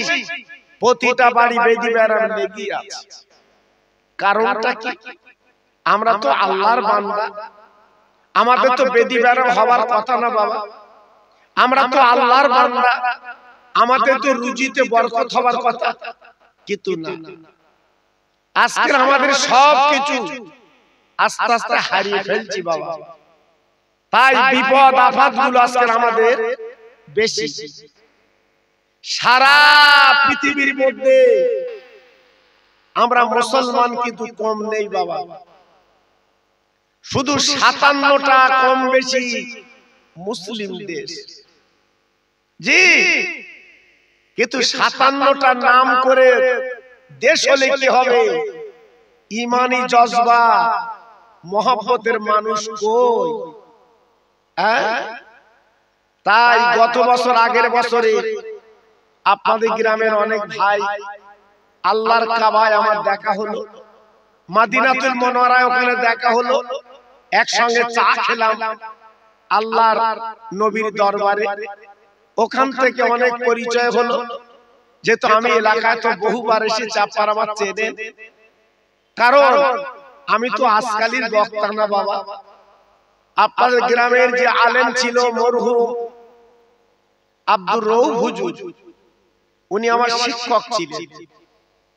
প্রতিটা বাড়ি বেদি ব্যারাম লেগে আছে। কারণটা কি? আমরা তো আল্লাহর বান্দা, আমাদের তো বেদি ব্যারাম হওয়ার কথা না বাবা। আমরা তো আল্লাহর বান্দা, আমাদের তো রুজিতে বরকত হওয়ার কথা, কিন্তু না। আজকে আমাদের সব কিছু আস্তে আস্তে হারিয়ে ফেলছি বাবা। তাই বিপদ আফাত গুলো আজকে আমাদের বেশি। সারা পৃথিবীর মধ্যে আমরা মুসলমান কিন্তু কম নেই বাবা। শুধু 57টা কম বেশি মুসলিম দেশ, জি, কিন্তু 57টা নাম করে দেশ হলে কি হবে? ইমানি জজবা মহব্বতের মানুষ কই? তাই গত বছর আগের বছরে আপনাদের গ্রামের অনেক ভাই আল্লাহর কাবায় আমার দেখা হলো, মদিনাতুল মুনাওয়ারায় ওখানে দেখা হলো, একসঙ্গে চা খেলাম আল্লাহর নবীর দরবারে। ওখান থেকে অনেক পরিচয় হলো, যেহেতু আমি এলাকায় তো বহুবার এসেছি, আপনারা আমার চেনেন। কারণ আমি তো আজকালির বক্তা না বাবা। আপনাদের গ্রামের যে আলেম ছিল মরহুম আব্দুর রউফ হুজুর, উনি আমার শিক্ষক ছিলেন।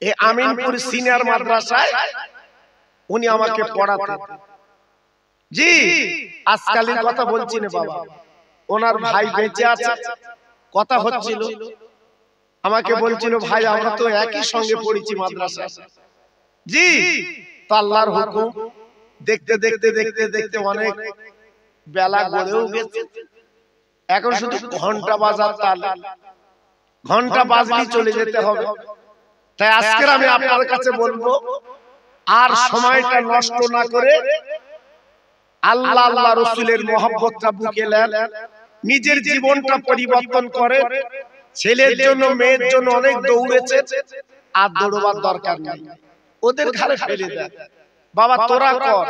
এই আমিনপুর সিনিয়র মাদ্রাসায় উনি আমাকে পড়াতেন। জি, আজকালির কথা বলছি না বাবা, ওনার ভাই বেঁচে আছে। কথা হচ্ছিল, আমাকে বলছিল ভাই আমরা তো একই সঙ্গে পড়েছি মাদ্রাসায়। জি, তো আল্লাহর হুকুম, দেখতে দেখতে দেখতে দেখতে অনেক বেলা গড়েও গেছে। এখন শুধু ঘন্টা বাজার তাল, ঘন্টা বাজলেই চলে যেতে হবে। তাই আজকে আমি আপনার কাছে বলবো, আর সময়টা নষ্ট না করে আল্লাহ আল্লাহ রাসূলের মহব্বতটা বুকে নেন, নিজের জীবনটা পরিবর্তন করে। ছেলের জন্য মেয়ের জন্য অনেক দৌড়েছে, আর দৌড়বার দরকার নেই, ওদের ঘরে ফেলে দেন। বাবা তোরা কর,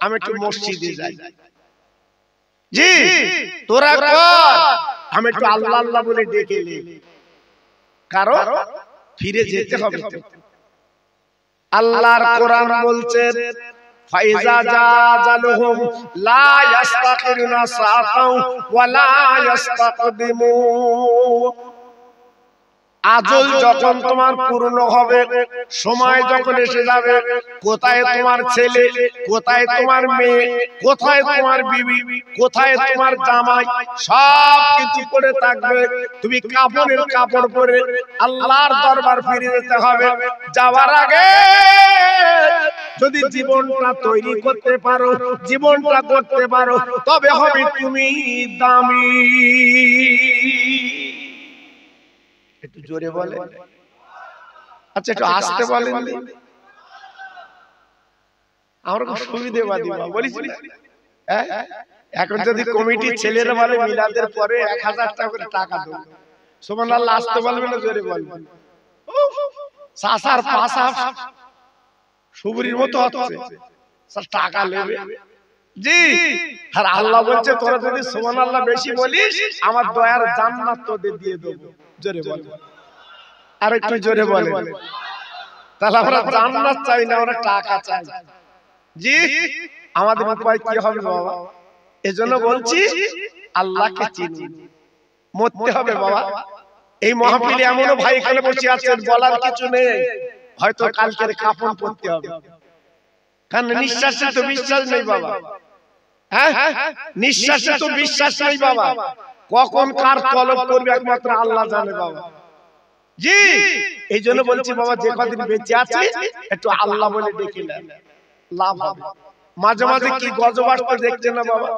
আমি একটু মসজিদে যাই। জি, তোরা কর, আমি একটু আল্লাহ আল্লাহ বলে ডেকে নিই। কারণ ফিরে যেতে হবে। আল্লাহর কোরআন বলছে ফাইজা জাজালুহুম লা ইস্তাখিরুনা সাআতাও ওয়া লা ইস্তাকদিমুন। আজল যখন তোমার পূর্ণ হবে, সময় যখন এসে যাবে, কোথায় তোমার ছেলে, কোথায় তোমার মেয়ে, কোথায় তোমার বিবি, কোথায় তোমার জামাই, সব কিছু করে থাকবে। তুমি কাপড়ের কাপড় পরে আল্লাহর দরবার ফিরে যেতে হবে। যাওয়ার আগে যদি জীবনটা তৈরি করতে পারো, জীবনটা করতে পারো, তবে হবে তুমি দামি। একটু জোরে বলে, আচ্ছা একটু আস্তে বলেন, আমরা খুব সুবিধাবাদী বলিস। এখন যদি কমিটি ছেলেরা বলে মিলাদের পরে 1000 টাকা করে টাকা দেব, সুবহানাল্লাহ আসতে বলবে না জোরে বলবে? সাসার পাশা সুবরির মতো হচ্ছে, স্যার টাকা নেবে জি। আর আল্লাহ বলছে তোরা যদি সুবহানাল্লাহ বেশি বলিস আমার দয়ার জান্নাত তোদের দিয়ে দেব, জোরে বলবে? আর একটু জোরে বলে। তাহলে আমরা জান্নাত চাই না, আমরা টাকা চাই জি। আমাদের উপায় কি হবে বাবা? এজন্য বলছি আল্লাহকে চিনি, মরতে হবে বাবা। এই মাহফিলে এমনও ভাই এখানে বসে আছেন বলার কিছু নেই, হয়তো কালকের কাফন পড়তে হবে, কারণ নিঃশ্বাসে তো বিশ্বাস নেই বাবা। হ্যাঁ, নিঃশ্বাসে তো বিশ্বাস নেই বাবা। কখন কার তলব করবে একমাত্র আল্লাহ জানে বাবা জি। এই জন্য বলছি বাবা, যে কদিন বেঁচে আছে একটু আল্লাহ বলে ডেকে নেন, লাভ হবে। মাঝে মাঝে কি গজব আসতে দেখছেন না বাবা?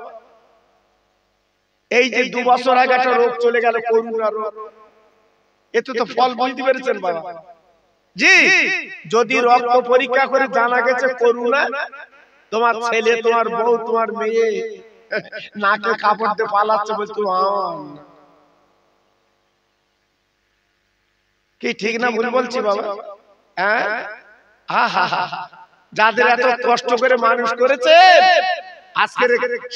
এই যে 2 বছর আগে একটা রোগ চলে গেল, করোনা রোগ, এতে তো ফল বুঝতে পেরেছেন বাবা জি। যদি রক্ত পরীক্ষা করে জানা গেছে করোনা, তোমার ছেলে, তোমার বউ, তোমার মেয়ে নাকে কাপড় দিয়ে পালাচ্ছে, বলছো কি ঠিক না ভুল বলছি বাবা? হ্যাঁ, যাদের এত কষ্ট করে মানুষ করেছে, আজকে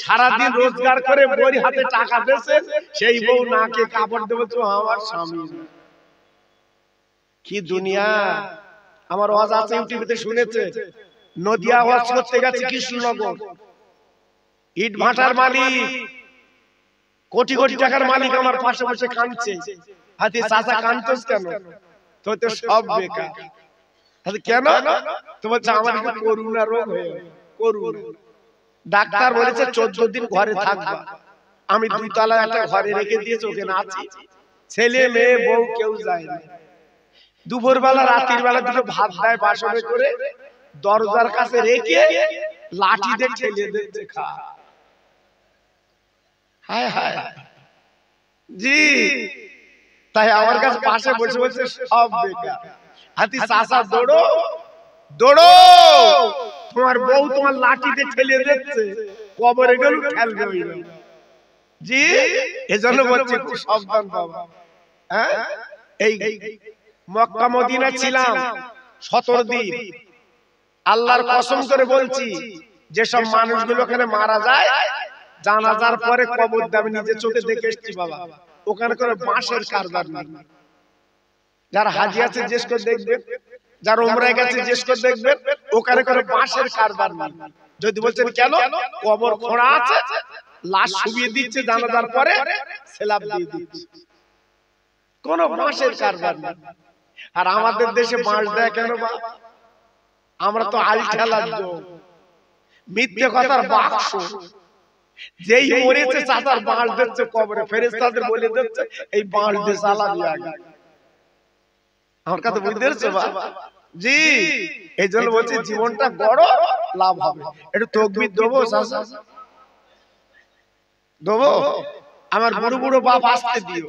সারাদিন রোজগার করে বই হাতে টাকা দিয়েছে, সেই বউ নাকে কাপড় দিয়ে বলছো আমার স্বামী। কি দুনিয়া! আমার ওয়াজ আছে ইউটিউবে, শুনেছে? নদিয়া ওয়াজ করতে গেছে কৃষ্ণনগর, ইট ভাটার মালিক, কোটি কোটি টাকার মালিক আমার পাশে বসে কাঁদছে। হাতে চাচা কাঁদছস কেন? তো তো সব বেকার। তাহলে কেন? তো বলছে আমার একটু করোনা রোগ হয়ে, করোনা। ডাক্তার বলেছে 14 দিন ঘরে থাকবা। আমি 2 তলা একটা ঘরে রেখে দিয়েছি, ওখানে আছি, ছেলে মেয়ে বউ কেউ যায় না। দুপুর বেলা রাতের বেলা দুটো ভাত দেয় বাসনে করে, দরজার কাছে রেখে লাঠি দিয়ে ঠেলে দিচ্ছে খা। হায় হায় জি। তাই আমার কাছে পাশে বসে বসে সব বেকার। হাতি চাচা দৌড়ো দৌড়ো, তোমার বউ তোমার লাঠিতে ঠেলে দিচ্ছে, কবরে গেল ঠেলবে জি। এজন্য বলছি খুব সাবধান বাবা। হ্যাঁ, এই মক্কা মদিনা ছিলাম 17 দিন, আল্লাহর কসম করে বলছি, যেসব মানুষগুলো ওখানে মারা যায়, জানাজার পরে কবর দেবে, নিজে চোখে দেখে এসেছি বাবা। ওখানে করে বাঁশের কারবার নেই। যারা হাজি আছে জিজ্ঞেস করে দেখবেন, যারা উমরায় গেছে জিজ্ঞেস করে দেখবেন, ওখানে করে বাঁশের কারবার নেই। যদি বলছেন কেন? কবর খোঁড়া আছে, লাশ শুবিয়ে দিচ্ছে, জানাজার পরে সেলাব দিয়ে দিচ্ছে, কোন বাঁশের কারবার নেই। আর আমাদের দেশে বাঁশ দেয় কেন বা? আমরা তো আল ঠেলার যোগ, মিথ্যে কথার বাক্স। যেই মরেছে চাচার বাঁশ দিচ্ছে কবরে, ফেরেশতাদের বলে দিচ্ছে এই বাঁশ দিয়ে চালাবি আগে। আমার কথা বুঝতে পেরেছো বাবা জি। এই জন্য বলছি জীবনটা বড় লাভ হবে। একটু তাকবীর দেবো চাচা, দেবো? আমার বুড়ো বুড়ো বাপ আসতে দিও,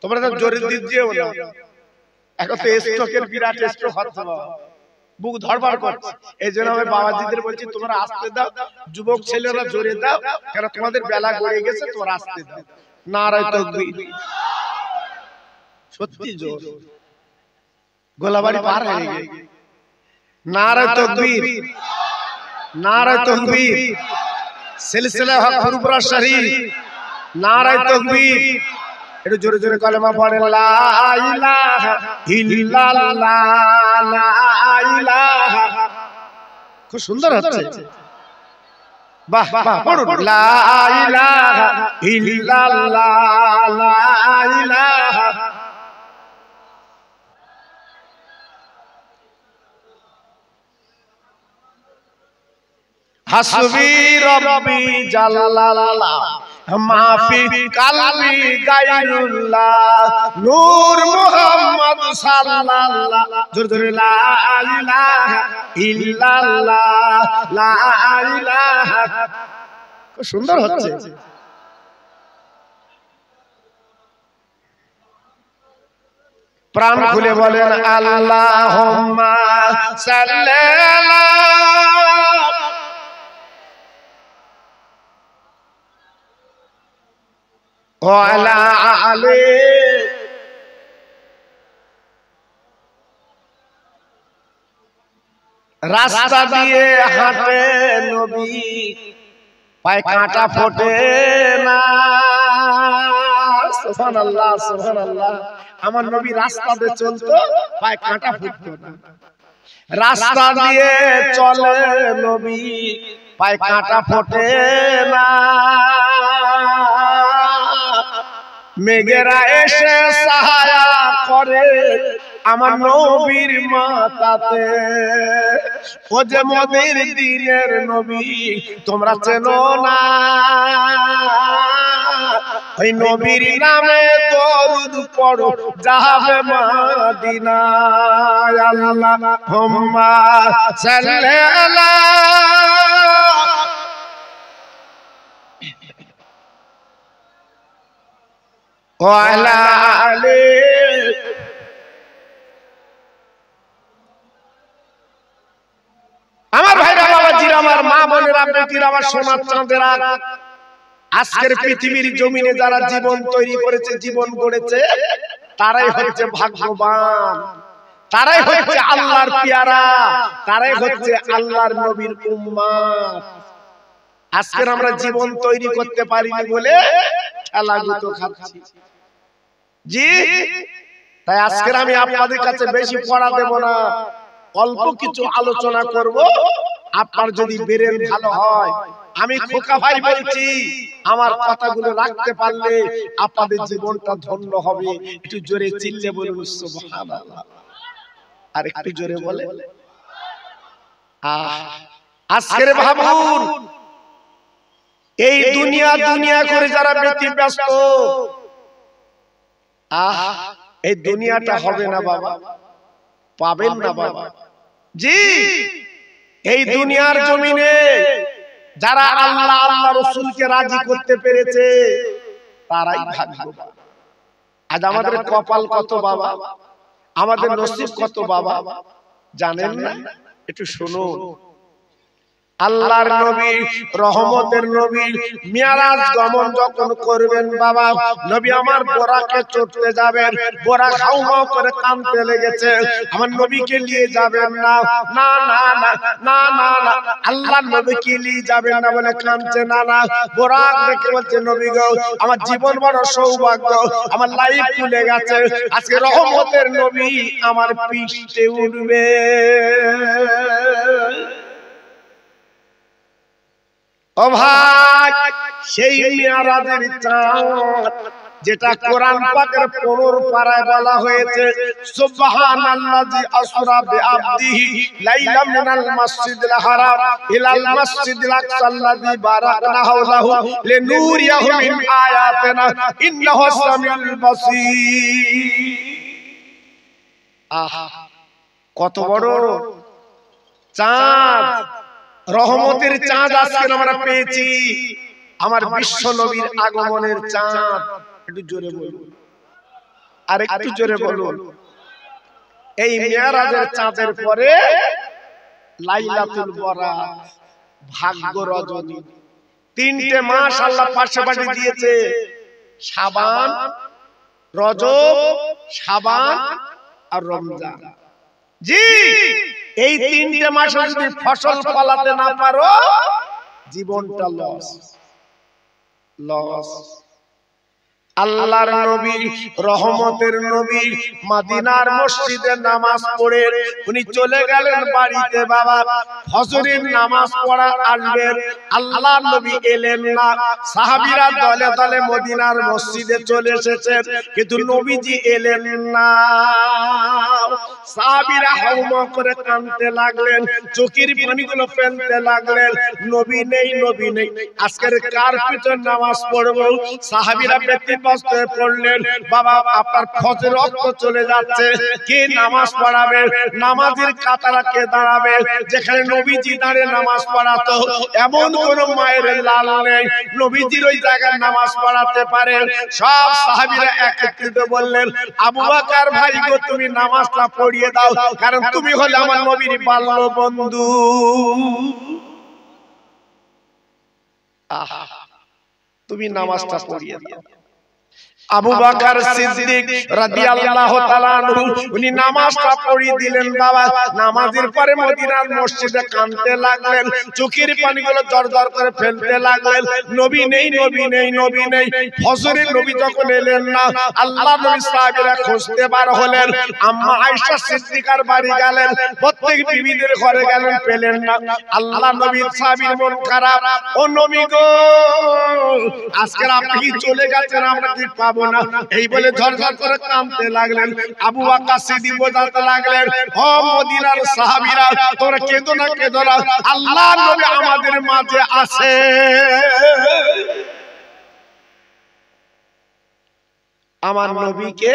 তোমরা তো জোরে দিচ্ছিও না। এখন তো স্ট্রোকের বিরাট স্ট্রোক হচ্ছে বাবা, বুক ধড়ফড় করছে। এই জন্য আমি বাবাজিদের বলছি তোমরা আসতে দাও, যুবক ছেলেরা জোরে দাও, কারণ তোমাদের বেলা গড়ে গেছে, তোমরা আসতে দাও। নারায়ে তাকবীর, সত্যি জোর, গোলাবাড়ি পার হয়ে গেছে। নারায়ে তাকবীর, নারায়ে তাকবীর, সিলসিলা হক ফুরফুরা শরীফ, নারায়ে তাকবীর। একটু জোরে জোরে কালেমা পড়েন, লা ইলাহা ইল্লাল্লাহ, লা ইলাহা। খুব সুন্দর হচ্ছে, বাহ বাহ, পড়ুন, লা ইলাহা ইল্লাল্লাহ, লা ইলাহা। হাসবি রব্বি জাল্লাল্লাহ, মাফি কালবি গায়রুল্লাহ, নূর মুহাম্মদ সাল্লাল্লাহ, জোরে জোরে লা ইলাহা ইল্লাল্লাহ, লা ইলাহা। খুব সুন্দর হচ্ছে। প্রাণ খুলে বলেন আল্লাহুম্মা সাল্লি আলা ওয়ালা আলে রাস্তা দিয়ে হাঁটে নবী পায়ে কাঁটা ফোটে না। সুবহানাল্লাহ সুবহানাল্লাহ। আমার নবী রাস্তা দিয়ে চলতো পায়ে কাঁটা ফুটতো না। রাস্তা দিয়ে চলে নবী পায়ে কাঁটা ফোটে না। মেঘেরা এসে সাহায্য করে আমার নবীর মাথাতে। ও যে মোদের দিনের নবী তোমরা চেনো না, ওই নবীর নামে দরুদ পড়ো যাবে মদিনায়। আল্লাহুম্মা সাল্লি আলা ওয়ালা আলে। আমার ভাইরা বাবাজিরা, আমার মা বোনেরা, বেটিরা, আমার সোনার চাঁদেরা, আজকের পৃথিবীর জমিনে যারা জীবন তৈরি করেছে, জীবন গড়েছে, তারাই হচ্ছে ভাগ্যবান, তারাই হচ্ছে আল্লাহর পেয়ারা, তারাই হচ্ছে আল্লাহর নবীর উম্মত। আজকের আমরা জীবন তৈরি করতে পারিনি বলে খেলাগুতো খাচ্ছি। জি, তাই আজকের আমি আপনাদের কাছে বেশি পড়া দেব না, অল্প কিছু আলোচনা করব। আপনার যদি ব্রেন ভালো হয়, আমি খোকা ভাই বলছি, আমার কথাগুলো রাখতে পারলে আপনাদের জীবনটা ধন্য হবে। একটু জোরে চিল্লে বলুন সুবহানাল্লাহ। আর একটু জোরে বলে আজকের ভাবুন, এই দুনিয়া দুনিয়া করে যারা ব্যস্ত, এই দুনিয়াটা হবে না বাবা, পাবেন না বাবা। জি, এই দুনিয়ার জমিনে যারা আল্লাহ আল্লাহ রাসূলকে রাজি করতে পেরেছে তারাই ভাগ্যবান। আজ আমাদের কপাল কত বাবা, আমাদের নসিব কত বাবা, জানেন না? একটু শুনুন। আল্লাহর নবী, রহমতের নবী মিরাজ গমন যখন করবেন বাবা, নবী আমার বোরাকে চড়তে যাবেন, বোরা খাও করে কাঁদতে লেগেছে। আমার নবীকে নিয়ে যাবেন না, না না না না না না, আল্লাহর নবীকে নিয়ে যাবেন না বলে কাঁদছে। না না, বোরাক দেখে বলছে নবী গো, আমার জীবন বড় সৌভাগ্য, আমার লাইফ খুলে গেছে, আজকে রহমতের নবী আমার পিঠে উঠবে। ও ভাই, সেই মিরাজের চাঁদ যেটা কোরআন পাকের 15 পারায় বলা হয়েছে, সুবহানাল্লাযী আসরা বিআবদিহি লাইলাম মিনাল মাসজিদিল হারাম ইলাল মাসজিদিল আকসাল্লাযী বারাকনা হাওলাহু লিনুরিয়াহু মিন আয়াতিনা ইন্নাহু সামিউল বাসীর। কত বড় চাঁদ, রহমতের চাঁদ আজকে আমরা পেয়েছি, আমার বিশ্ব নবীর আগমনের চাঁদ। একটু জোরে বলুন, আর একটু জোরে বলুন। এই মিরাজের চাঁদের পরে লাইলাতুল বরাত, ভাগ্য রজনী, 3টে মাস আল্লাহ পাশাপাশি দিয়েছে, শাবান, রজব, শাবান আর রমজান। জি, এই 3টে মাসে যদি ফসল ফলাতে না পারো, জীবনটা লস লস। আল্লাহর নবী, রহমতের নবী মদিনার মসজিদে নামাজ পড়ে উনি চলে গেলেন বাড়িতে বাবা। ফজরের নামাজ পড়া আসবেন, আল্লাহর নবী এলেন না। সাহাবীরা দলে দলে মদিনার মসজিদে চলে এসেছেন, কিন্তু নবীজি এলেন না। সাহাবীরা হাউমা করে কাঁদতে লাগলেন, চোখের পানিগুলো ফেলতে লাগলেন, নবী নেই নবী নেই, আজকের কার পিছনে নামাজ পড়ব? সাহাবীরা ব্যতিব্যস্ত হয়ে পড়লেন, বাবা আপনার ফজর ওয়াক্ত চলে যাচ্ছে, কে নামাজ পড়াবে? নামাজের কাতারা কে দাঁড়াবে? যেখানে নবীজি দাঁড়িয়ে নামাজ পড়াতো এমন কোন মায়ের লাল নেই নবীজির ওই জায়গায় নামাজ পড়াতে পারে। সব সাহাবীরা একত্রিত বললেন, আবু বকর ভাই গো, তুমি নামাজটা পড়িয়ে দাও, কারণ তুমি হলে আমার নবীর বাল্য বন্ধু। তুমি নামাজটা পড়িয়ে দাও। আবু বকর সিদ্দিক রাদিয়াল্লাহু তাআলা আনহু উনি নামাজটা পড়িয়ে দিলেন। বাবা নামাজের পরে মদিনার মসজিদে কাঁদতে লাগলেন, চোখের পানিগুলো দরদর করে ফেলতে লাগলেন। নবী নেই, নবী নেই, নবী নেই। ফজরে নবী যখন এলেন না, আল্লাহ নবী সাহাবীরা খুঁজতে বার হলেন। আম্মা আয়েশা সিদ্দিকার বাড়ি গেলেন, প্রত্যেক বিবিদের ঘরে গেলেন, পেলেন না। আল্লাহ নবীর সাহাবীর মন খারাপ, ও নবী গো আজকে আপনি চলে গেছেন, আমরা কি পাবো না? এই বলে ঝরঝর করে কাঁদতে লাগলেন। আবু বকর সিদ্দিক বোঝাতে লাগলেন, ও মদিনার সাহাবীরা তোমরা কেঁদো না, কেঁদো না, আল্লাহ নবী আমাদের মাঝে আছে। আমার নবীকে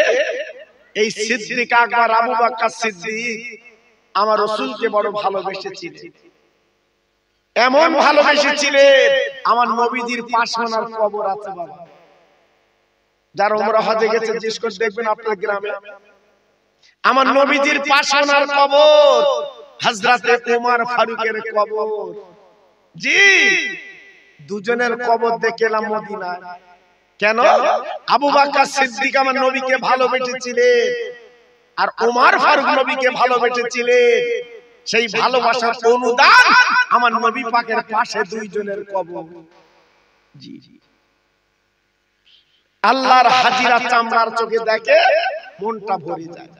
এই সিদ্দিক আকবর আবু বকর সিদ্দিক আমার রাসূলকে বড় ভালোবেসেছিলেন। এমন ভালোবেসেছিলেন, আমার নবীজির পাশানার কবর আছে। বাবা যারা ওমরা হজে গেছে জিজ্ঞেস করে দেখবেন আপনার গ্রামে, আমার নবীজির পাশানার কবর, হযরতে ওমর ফারুকের কবর। জি, দুজনের কবর দেখলাম মদিনায়। কেন? আবু বকর সিদ্দিক আমার নবীকে ভালোবেসেছিলেন, আর ওমর ফারুক নবীকে ভালোবেসেছিলেন। সেই ভালোবাসার অনুদান আমার নবী পাকের পাশে দুইজনের কবর। জি, আল্লাহর হাজিরা চামড়ার চোখে দেখে মনটা ভরে যায়।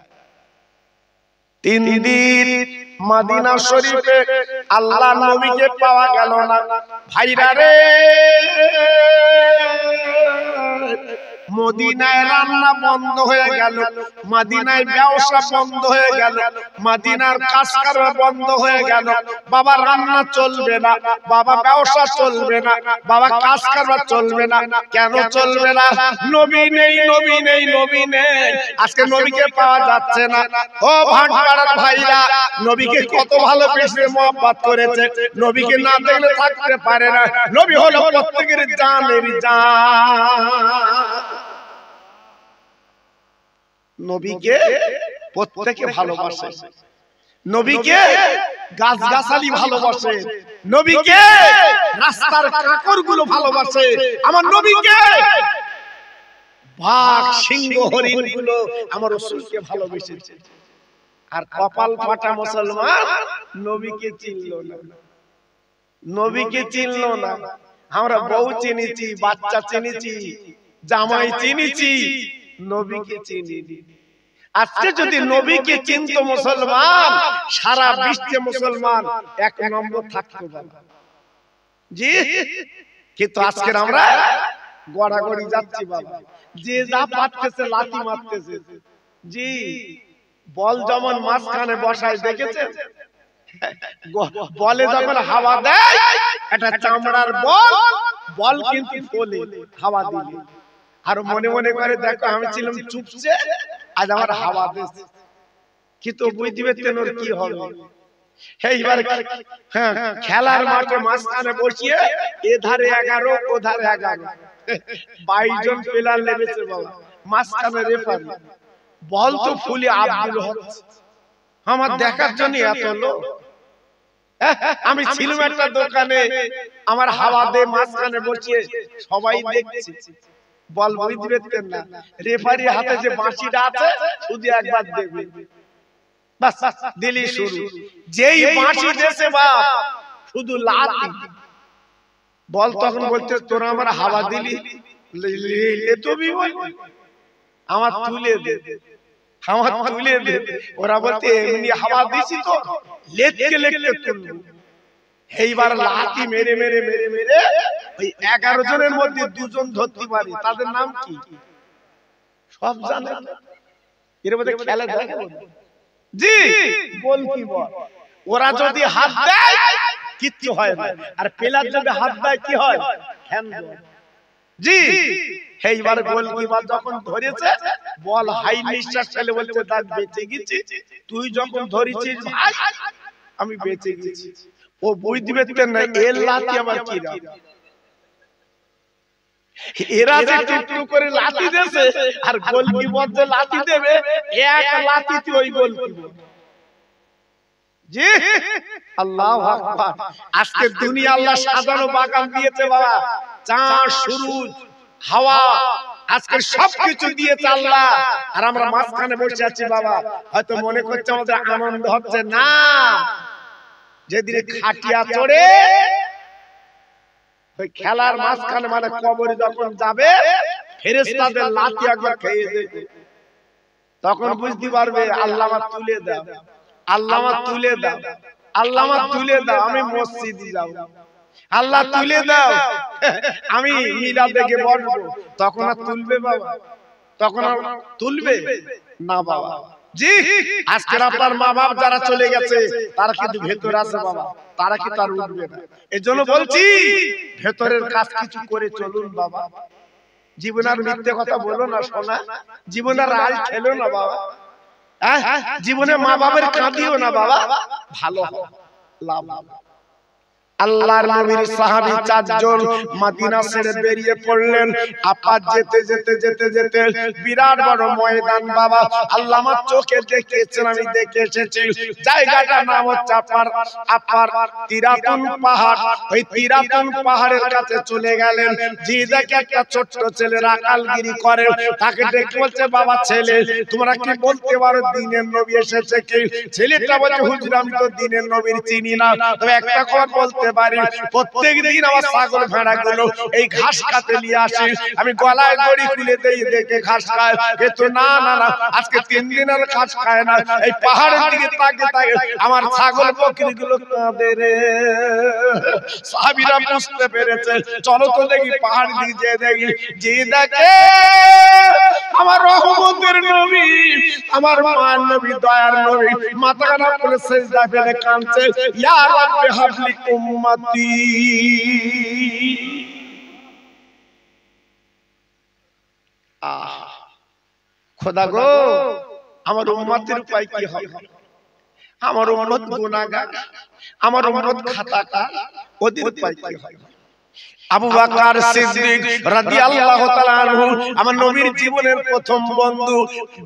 3 দিন মদিনা শরীফে আল্লাহর নবীকে পাওয়া গেল না। ভাইরা রে, মদিনায় রান্না বন্ধ হয়ে গেল, মদিনায় ব্যবসা বন্ধ হয়ে গেল, মদিনার কাজ করা বন্ধ হয়ে গেল। বাবা রান্না চলবে না, বাবা ব্যবসা চলবে না, বাবা কাজ করা চলবে না। কেন চলবে না? নবী নেই, নবী নেই, নবী নেই। আজকে নবীকে পাওয়া যাচ্ছে না। ও ভাটপাড়ার ভাইরা, নবীকে কত ভালোবেসে মহব্বত করেছে, নবীকে না দেখলে থাকতে পারে না। নবী হলো প্রত্যেকের জানের জান। নবীকে প্রত্যেকে ভালোবাসে, নবীকে গাছগাছালি ভালোবাসে, নবীকে রাস্তার কাকরগুলো ভালোবাসে, আমার নবীকে বাঘ সিংহ হরিণ গুলো আমার রাসূলকে ভালোবেসেছে। আর কপাল ফাটা মুসলমান নবীকে চিনলো না, নবীকে চিনলো না। আমরা বউ চিনেছি, বাচ্চা চিনেছি, জামাই চিনেছি, নবীকে চিনিনি। আজকে যদি নবীকে চিনতো মুসলমান, সারা বিশ্বে মুসলমান 1 নম্বর থাকতো। জি, কিন্তু আজকে আমরা গড়াগড়ি যাচ্ছি। বাবা যে যা পারতেছে লাথি মারতেছে। জি, বল যেমন মাঝখানে বসায় দেখেছেন, বলে যখন হাওয়া দেয় এটা চামড়ার বল, বল কিন্তু ফলে হাওয়া দিলে। আর মনে মনে করে দেখো আমি ছিলাম চুপচে, আজ আমার হাওয়া দিচ্ছে, কিন্তু বুঝতে পারতেন ওর কি হবে। এইবার খেলার মাঠে মাঝখানে বসিয়ে এধারে 11 ওধারে 11, 22 জন প্লেয়ার নেমেছে। বাবা মাঝখানে রেফারি, বল তো ফুলে আব্দুল হচ্ছে। আমার দেখার জন্য এত লোক। আমি ছিলাম একটা দোকানে, আমার হাওয়া দিয়ে মাঝখানে বসিয়ে সবাই দেখছে, বল বুঝতে পারতেন না। রেফারি হাতে যে বাঁশিটা আছে শুধু একবার দেখবে, বাস দিলি শুরু। যেই বাঁশি দেশে বাপ শুধু লাথি, বল তখন বলতে তোরা আমার হাওয়া দিলি, তুমি আমার তুলে দে, আমার তুলে দে। ওরা বলতে এমনি হাওয়া দিছি তো লেটকে লেটকে তুলবো। এইবার লাথি মেরে মেরে মেরে মেরে ওই 11 জনের মধ্যে 2 জন ধরতে পারে। তাদের নাম কি সব জানেন? এর মধ্যে খেলা দেখো। জি, গোলকিপার। ওরা যদি হাত দেয় কিচ্ছু হয় না, আর প্লেয়ার যদি হাত দেয় কি হয়? হ্যান্ডবল। জি, এইবার গোলকিপার যখন ধরেছে, বল হাই নিঃশ্বাস ফেলে বলছে দাগ বেঁচে গেছি। তুই যখন ধরেছিস ভাই আমি বেঁচে গেছি। ও বুঝতে পারতেন না এর লাথি আমার কি রাম। এরা যে টুকটুক করে লাথি দেছে, আর গোলকিপার যে লাথি দেবে, এক লাথিতে ওই গোলকিপার। জি, আল্লাহু আকবার। আজকে দুনিয়া আল্লাহ সাজানো বাগান দিয়েছে বাবা, চাঁদ, সূরজ, হাওয়া, আজকে সবকিছু দিয়েছে আল্লাহ, আর আমরা মাঝখানে বসে আছি বাবা। হয়তো মনে করছে আমাদের আনন্দ হচ্ছে না, যেদিন খাটিয়া চড়ে ওই খেলার মাঝখানে মানে কবরে যখন যাবে, ফেরেশতাদের লাথি একবার খেয়ে দেবে, তখন বুঝতে পারবে আল্লাহ আমার তুলে দাও, আল্লাহ আমার তুলে দাও, আল্লাহ আমার তুলে দাও, আমি মসজিদে যাব, আল্লাহ তুলে দাও, আমি মিলাদ দেখে বসবো। তখন আর তুলবে বাবা? তখন আর তুলবে না বাবা। জি, আজকে আপনার মা বাপ যারা চলে গেছে তারা কিন্তু ভেতরে আছে বাবা, তারা কি তার উঠবে না। এজন্য বলছি ভেতরের কাজ কিছু করে চলুন বাবা। জীবনের মিথ্যে কথা বলো না সোনা, জীবনের রাল খেলো না বাবা, জীবনে মা বাবার কাঁদিও না বাবা, ভালো লাভ। আল্লাহর নবীর সাহাবী চারজন মদিনা ছেড়ে বেরিয়ে পড়লেন। আপা যেতে যেতে যেতে যেতে বিরাট বড় ময়দান বাবা, আল্লাহ আমার চোখে দেখিয়েছেন, আমি দেখে এসেছি। জায়গাটার নাম হচ্ছে আপার তিরাতুন পাহাড়। ওই তিরাতুন পাহাড়ের কাছে চলে গেলেন। জি দেখে একটা ছোট্ট ছেলে রাকালগিরি করে, তাকে ডেকে বলছে, বাবা ছেলে তোমরা কি বলতে পারো দিনের নবী এসেছে কি? ছেলেটা বলছে, হুজুর আমি তো দিনের নবীর চিনি না, তবে একটা কথা বলতে পারি, প্রত্যেকদিন আমার ছাগল ভেড়া গুলো এই ঘাস খেতে নিয়ে আসি, আমি গলায় দড়ি খুলে দেই, দেখে ঘাস খায়। কিন্তু না না না, আজকে 3 দিনের ঘাস খায় না। এই পাহাড়ের দিকে তাকিয়ে তাকিয়ে আমার ছাগল বকরি গুলো কাঁদে রে। সাহাবীরা বুঝতে পেরেছে, চলো তো দেখি পাহাড় দিকে যেয়ে দেখি। যে দেখে আমার রহমতের নবী, আমার মার নবী, দয়ার নবী, মাথা কানা করে সিজদা ফেলে কাঁদছে, ইয়া রাব্বি হাবলি উম্মতি। খোদা গো, আমার উম্মতের উপায় কি হবে? আমার উম্মত গুনাহগার, আমার উম্মত খাতাকার, ওদের উপায় কি হবে? আবু বকর সিদ্দিক রাদিয়াল্লাহু তাআলা আনহু, আমার নবীর জীবনের প্রথম বন্ধু,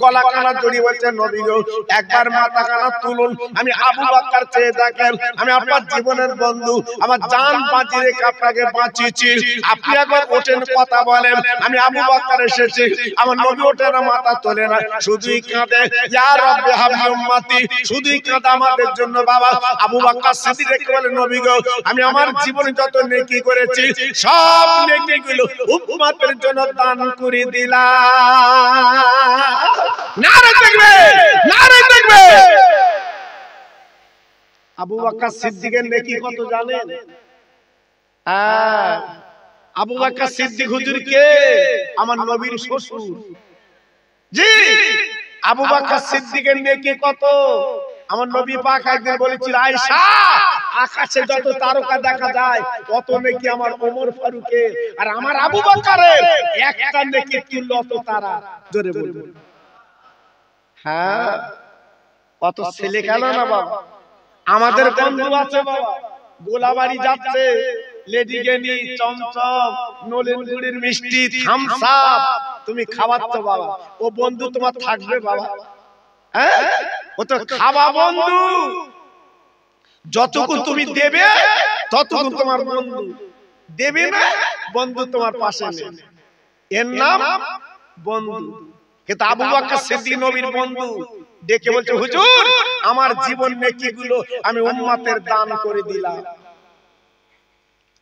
গলা কানা জড়িয়ে বলছে, নবী গো একবার মাথা কানা তুলুন, আমি আবু বকর চেয়ে দেখেন, আমি আপনার জীবনের বন্ধু, আমার জান বাঁচিয়ে রেখে আপনাকে বাঁচিয়েছি, আপনি একবার ওঠেন কথা বলেন, আমি আবু বকর এসেছি। আমার নবী ওঠে না, মাথা তোলে না, শুধুই কাঁদে, ইয়া রাব্বি হাবলি উম্মতি, শুধুই কাঁদে আমাদের জন্য বাবা। আবু বকর সিদ্দিক রেখে বলে, নবী গো আমি আমার জীবনে যত নেকি করেছি সব নেকিগুলো উম্মতের জন্য দান করে দিলাম। নারে তাকবীর, নারে তাকবীর। আবু বকর সিদ্দিকের নেকি কত জানেন? আবু বকর সিদ্দিক হুজুর কে? আমার নবীর শ্বশুর। জি, আবু বকর সিদ্দিকের নেকি কত? আমার নবী পাক একদিন বলেছিল, আয়েশা আকাশে যত তারকা দেখা যায় তত নেকি আমার ওমর ফারুকের, আর আমার আবু বকরের একটা নেকি তুল্য অত তারা। জোরে বলুন। হ্যাঁ, কত ছেলে গেল না বাবা। আমাদের বন্ধু আছে বাবা, গোলাবাড়ি যাচ্ছে, লেডি গেনি, চমচম, নলেন গুড়ির মিষ্টি, থামস আপ তুমি খাওয়াচ্ছ বাবা, ও বন্ধু তোমার থাকবে বাবা? হ্যাঁ, ও তো খাওয়া বন্ধু, যতক্ষণ তুমি দেবে ততক্ষণ তোমার বন্ধু, দেবে না বন্ধু তোমার পাশে নেই, এর নাম বন্ধু। কিন্তু আবু বকর সিদ্দিক নবীর বন্ধু, ডেকে বলছে, হুজুর আমার জীবন নেকিগুলো আমি উম্মতের দান করে দিলাম।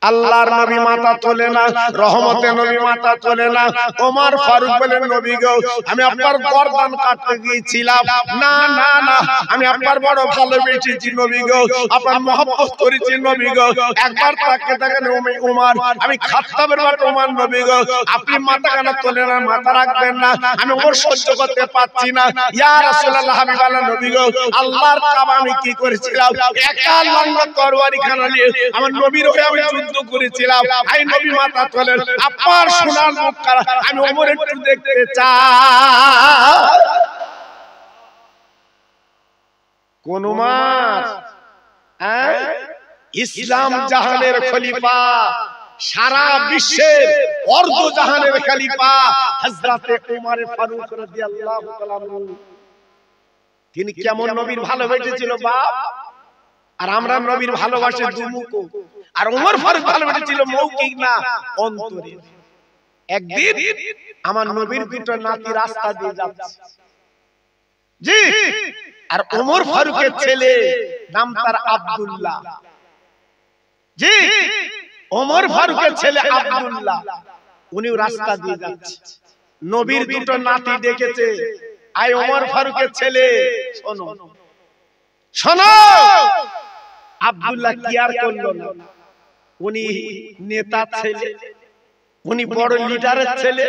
আল্লাহর নবী মাথা তোলে না, রহমতের নবী মাথা তোলে না। ওমর ফারুক বলেন, নবী গো আমি আপনার গর্দান কাটতে গিয়েছিলাম, না না না আমি আপনার বড় ভালোবেসেছি নবী গো, আপনার মহব্বত করেছি নবী গো। একবার তাকে দেখেন ওমর, আমি খাত্তাবের বাবা ওমর, নবী গো আপনি মাথা কেন তোলেন না, মাথা রাখবেন না, আমি ওমর সহ্য করতে পারছি না। ইয়া রাসূলুল্লাহ হাবিবাল্লাহ, নবী গো আল্লাহর কাবা আমি কি করেছিলাম, একা লম্বা তরবারি খানা নিয়ে আমার নবীর হয়ে আমি যুদ্ধ করেছিলাম। আই নবী মাথা তোলেন, আপনার সোনার মুখ কারা, আমি ওমর একটু দেখতে চাই। কোন মাস? ইসলাম জাহানের খলিফা, সারা বিশ্বের অর্ধ জাহানের খলিফা হযরতে ওমর ফারুক রাদিয়াল্লাহু তাআলা আনহু। তিনি কেমন নবীর ভালোবেসেছিল বাপ, আর আমরা নবীর ভালোবাসে দুমুখো, আর ওমর ফারুক ভালোবেসেছিল মৌখিক না অন্তরে। একদিন আমার নবীর দুটো নাতি রাস্তা দিয়ে যাচ্ছে, জি, আর ওমর ফারুকের ছেলে নাম তার আব্দুল্লাহ, জি, ওমর ফারুকের ছেলে আব্দুল্লাহ, উনি রাস্তা দিয়ে যাচ্ছে। নবীর দুটো নাতি দেখেছে, আয় ওমর ফারুকের ছেলে শোনো শোনো। আব্দুল্লাহ কি আর করলো না, উনি নেতা ছেলে, উনি বড় লিডারের ছেলে,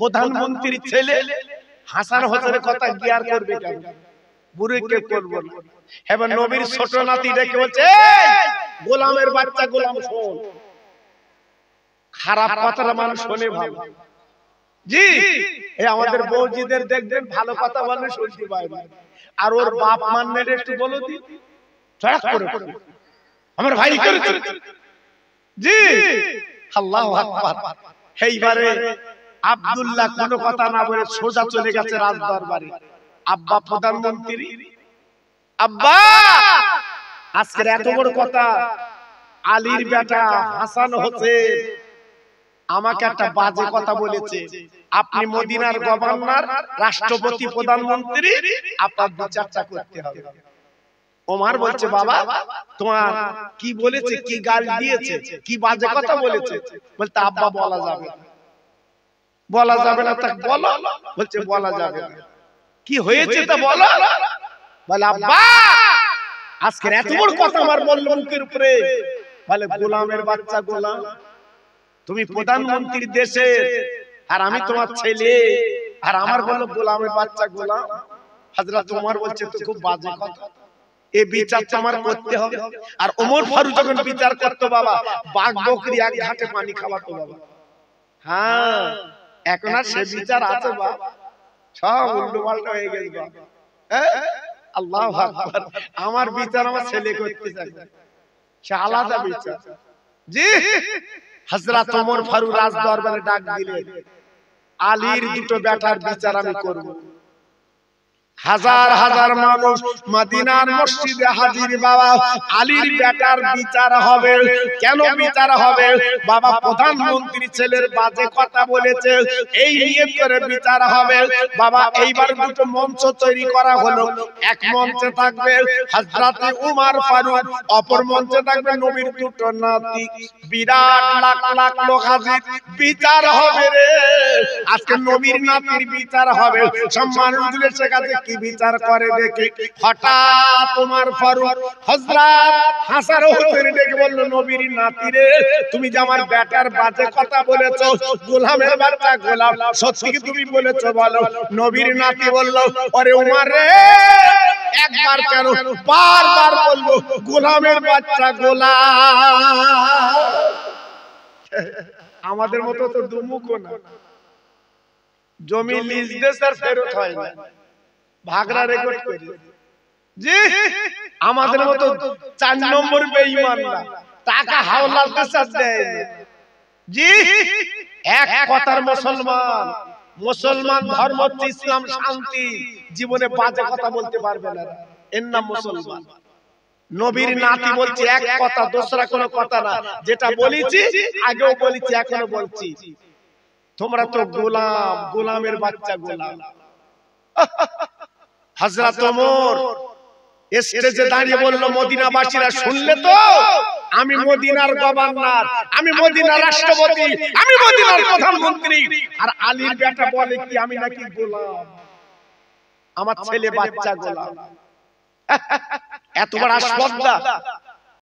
প্রধানমন্ত্রীর ছেলে, হাসান হোসেনের কথা কি আর করবে কেন, বুড়িকে করবো না। এবার নবীর ছোট নাতি ডেকে বলছে, গোলামের বাচ্চা গোলাম শোন, খারাপ কথাটা মানুষ শোনে ভালো, জি, এই আমাদের বৌজিদের দেখবেন ভালো কথা বলে শুনতে পায় না, আর ওর বাপ মানলে একটু বলো দি চড়াক করে আমার ভাই করেছে, জি, আল্লাহু আকবার। এইবারে আব্দুল্লাহ কোনো কথা না বলে সোজা চলে গেছে রাজদরবারে। আব্বা প্রধানমন্ত্রী, আব্বা আজকের এত বড় কথা, আলীর বেটা হাসান হোসেন আমাকে একটা বাজে কথা বলেছে, আপনি মদিনার গভর্নর, রাষ্ট্রপতি, প্রধানমন্ত্রী, আপনার বিচারটা করতে হবে। ওমর বলছে, বাবা তোমার কি বলেছে, কি গাল দিয়েছে, কি বাজে কথা বলেছে? বলতে আব্বা বলা যাবে না। বলা যাবে না তা বলো। বলছে বলা যাবে না। কি হয়েছে তা বলো। বলে আব্বা আজকের এত বড় কথা আমার বলল মুখের উপরে। বলে গোলামের বাচ্চা গোলাম, তুমি প্রধানমন্ত্রীর দেশে আর আমি তোমার ছেলে, আর আমার বললো গোলামের বাচ্চা গোলাম। হযরত ওমর বলছে তো খুব বাজে কথা, এই বিচারটা আমার করতে হবে। আর ওমর ফারুক যখন বিচার করতো বাবা, বাঘ বকরি এক ঘাটে পানি খাওয়াতো বাবা। হ্যাঁ এখন আর সে বিচার আছে বাবা, সব উল্টো পাল্টা হয়ে গেছে বাবা। আল্লাহু আকবার। আমার বিচার আমার ছেলে করতে চায়, সে আলাদা বিচার। জি, হযরত ওমর ফারুক রাজ দরবারে ডাক দিলেন, আলীর দুটো বেটার বিচার আমি করব। হাজার হাজার মানুষ মদিনার মসজিদে হাজির। বাবা আলীর বেটার বিচার হবে। কেন বিচার হবে? বাবা প্রধানমন্ত্রী ছেলের বাজে কথা বলেছে, এই নিয়ত করে বিচার হবে। বাবা এইবার দুটো মঞ্চ তৈরি করা হলো। এক মঞ্চে থাকবে হযরত ওমর ফারুক, অপর মঞ্চে থাকবে নবীর দুটো নাতি। বিরাট লাখ লাখ লোক হাজির, বিচার হবে রে। আজকে নবীর নাতির বিচার হবে। সব মানুষগুলোর কাছে কি বিচার করে দেখে। হঠাৎ ওমর ফারুক হযরত হাসান হোসেন ডেকে বলল, নবীর নাতি রে, তুমি যে আমার বেটার বাজে কথা বলেছো, গোলামের বাচ্চা গোলাম, সত্যি কি তুমি বলেছো বলো? নবীর নাতি বলল, আরে ওমর রে, একবার কেন বারবার বলবো গোলামের বাচ্চা গোলাম। আমাদের মতো তো দুমুখও না, জমি লিজ দেশার ফেরত হয় না, ভাগরা রেকর্ড করি। জি, আমাদের মতো 4 নম্বর বেঈমান না, টাকা হাওলাত দেশার দেয় না। জি, এক কথার মুসলমান। মুসলমান ধর্ম হচ্ছে ইসলাম, শান্তি, জীবনে বাজে কথা বলতে পারবে না, এর নাম মুসলমান। নবীর নাতি বলছে এক কথা, দোসরা কোনো কথা না, যেটা বলেছি আগেও বলেছি এখনো বলছি, তোমরা তো গোলাম, গোলামের বাচ্চা গোলাম। হযরত ওমর স্টেজে দাঁড়িয়ে বলল, মদিনাবাসীরা শুনলে তো, আমি মদিনার গভর্নর, আমি মদিনার রাষ্ট্রপতি, আমি মদিনার প্রধানমন্ত্রী, আর আলীর বেটা বলে কি আমি নাকি গোলাম, আমার ছেলে বাচ্চা গোলাম। এত বড় আসপদ্দা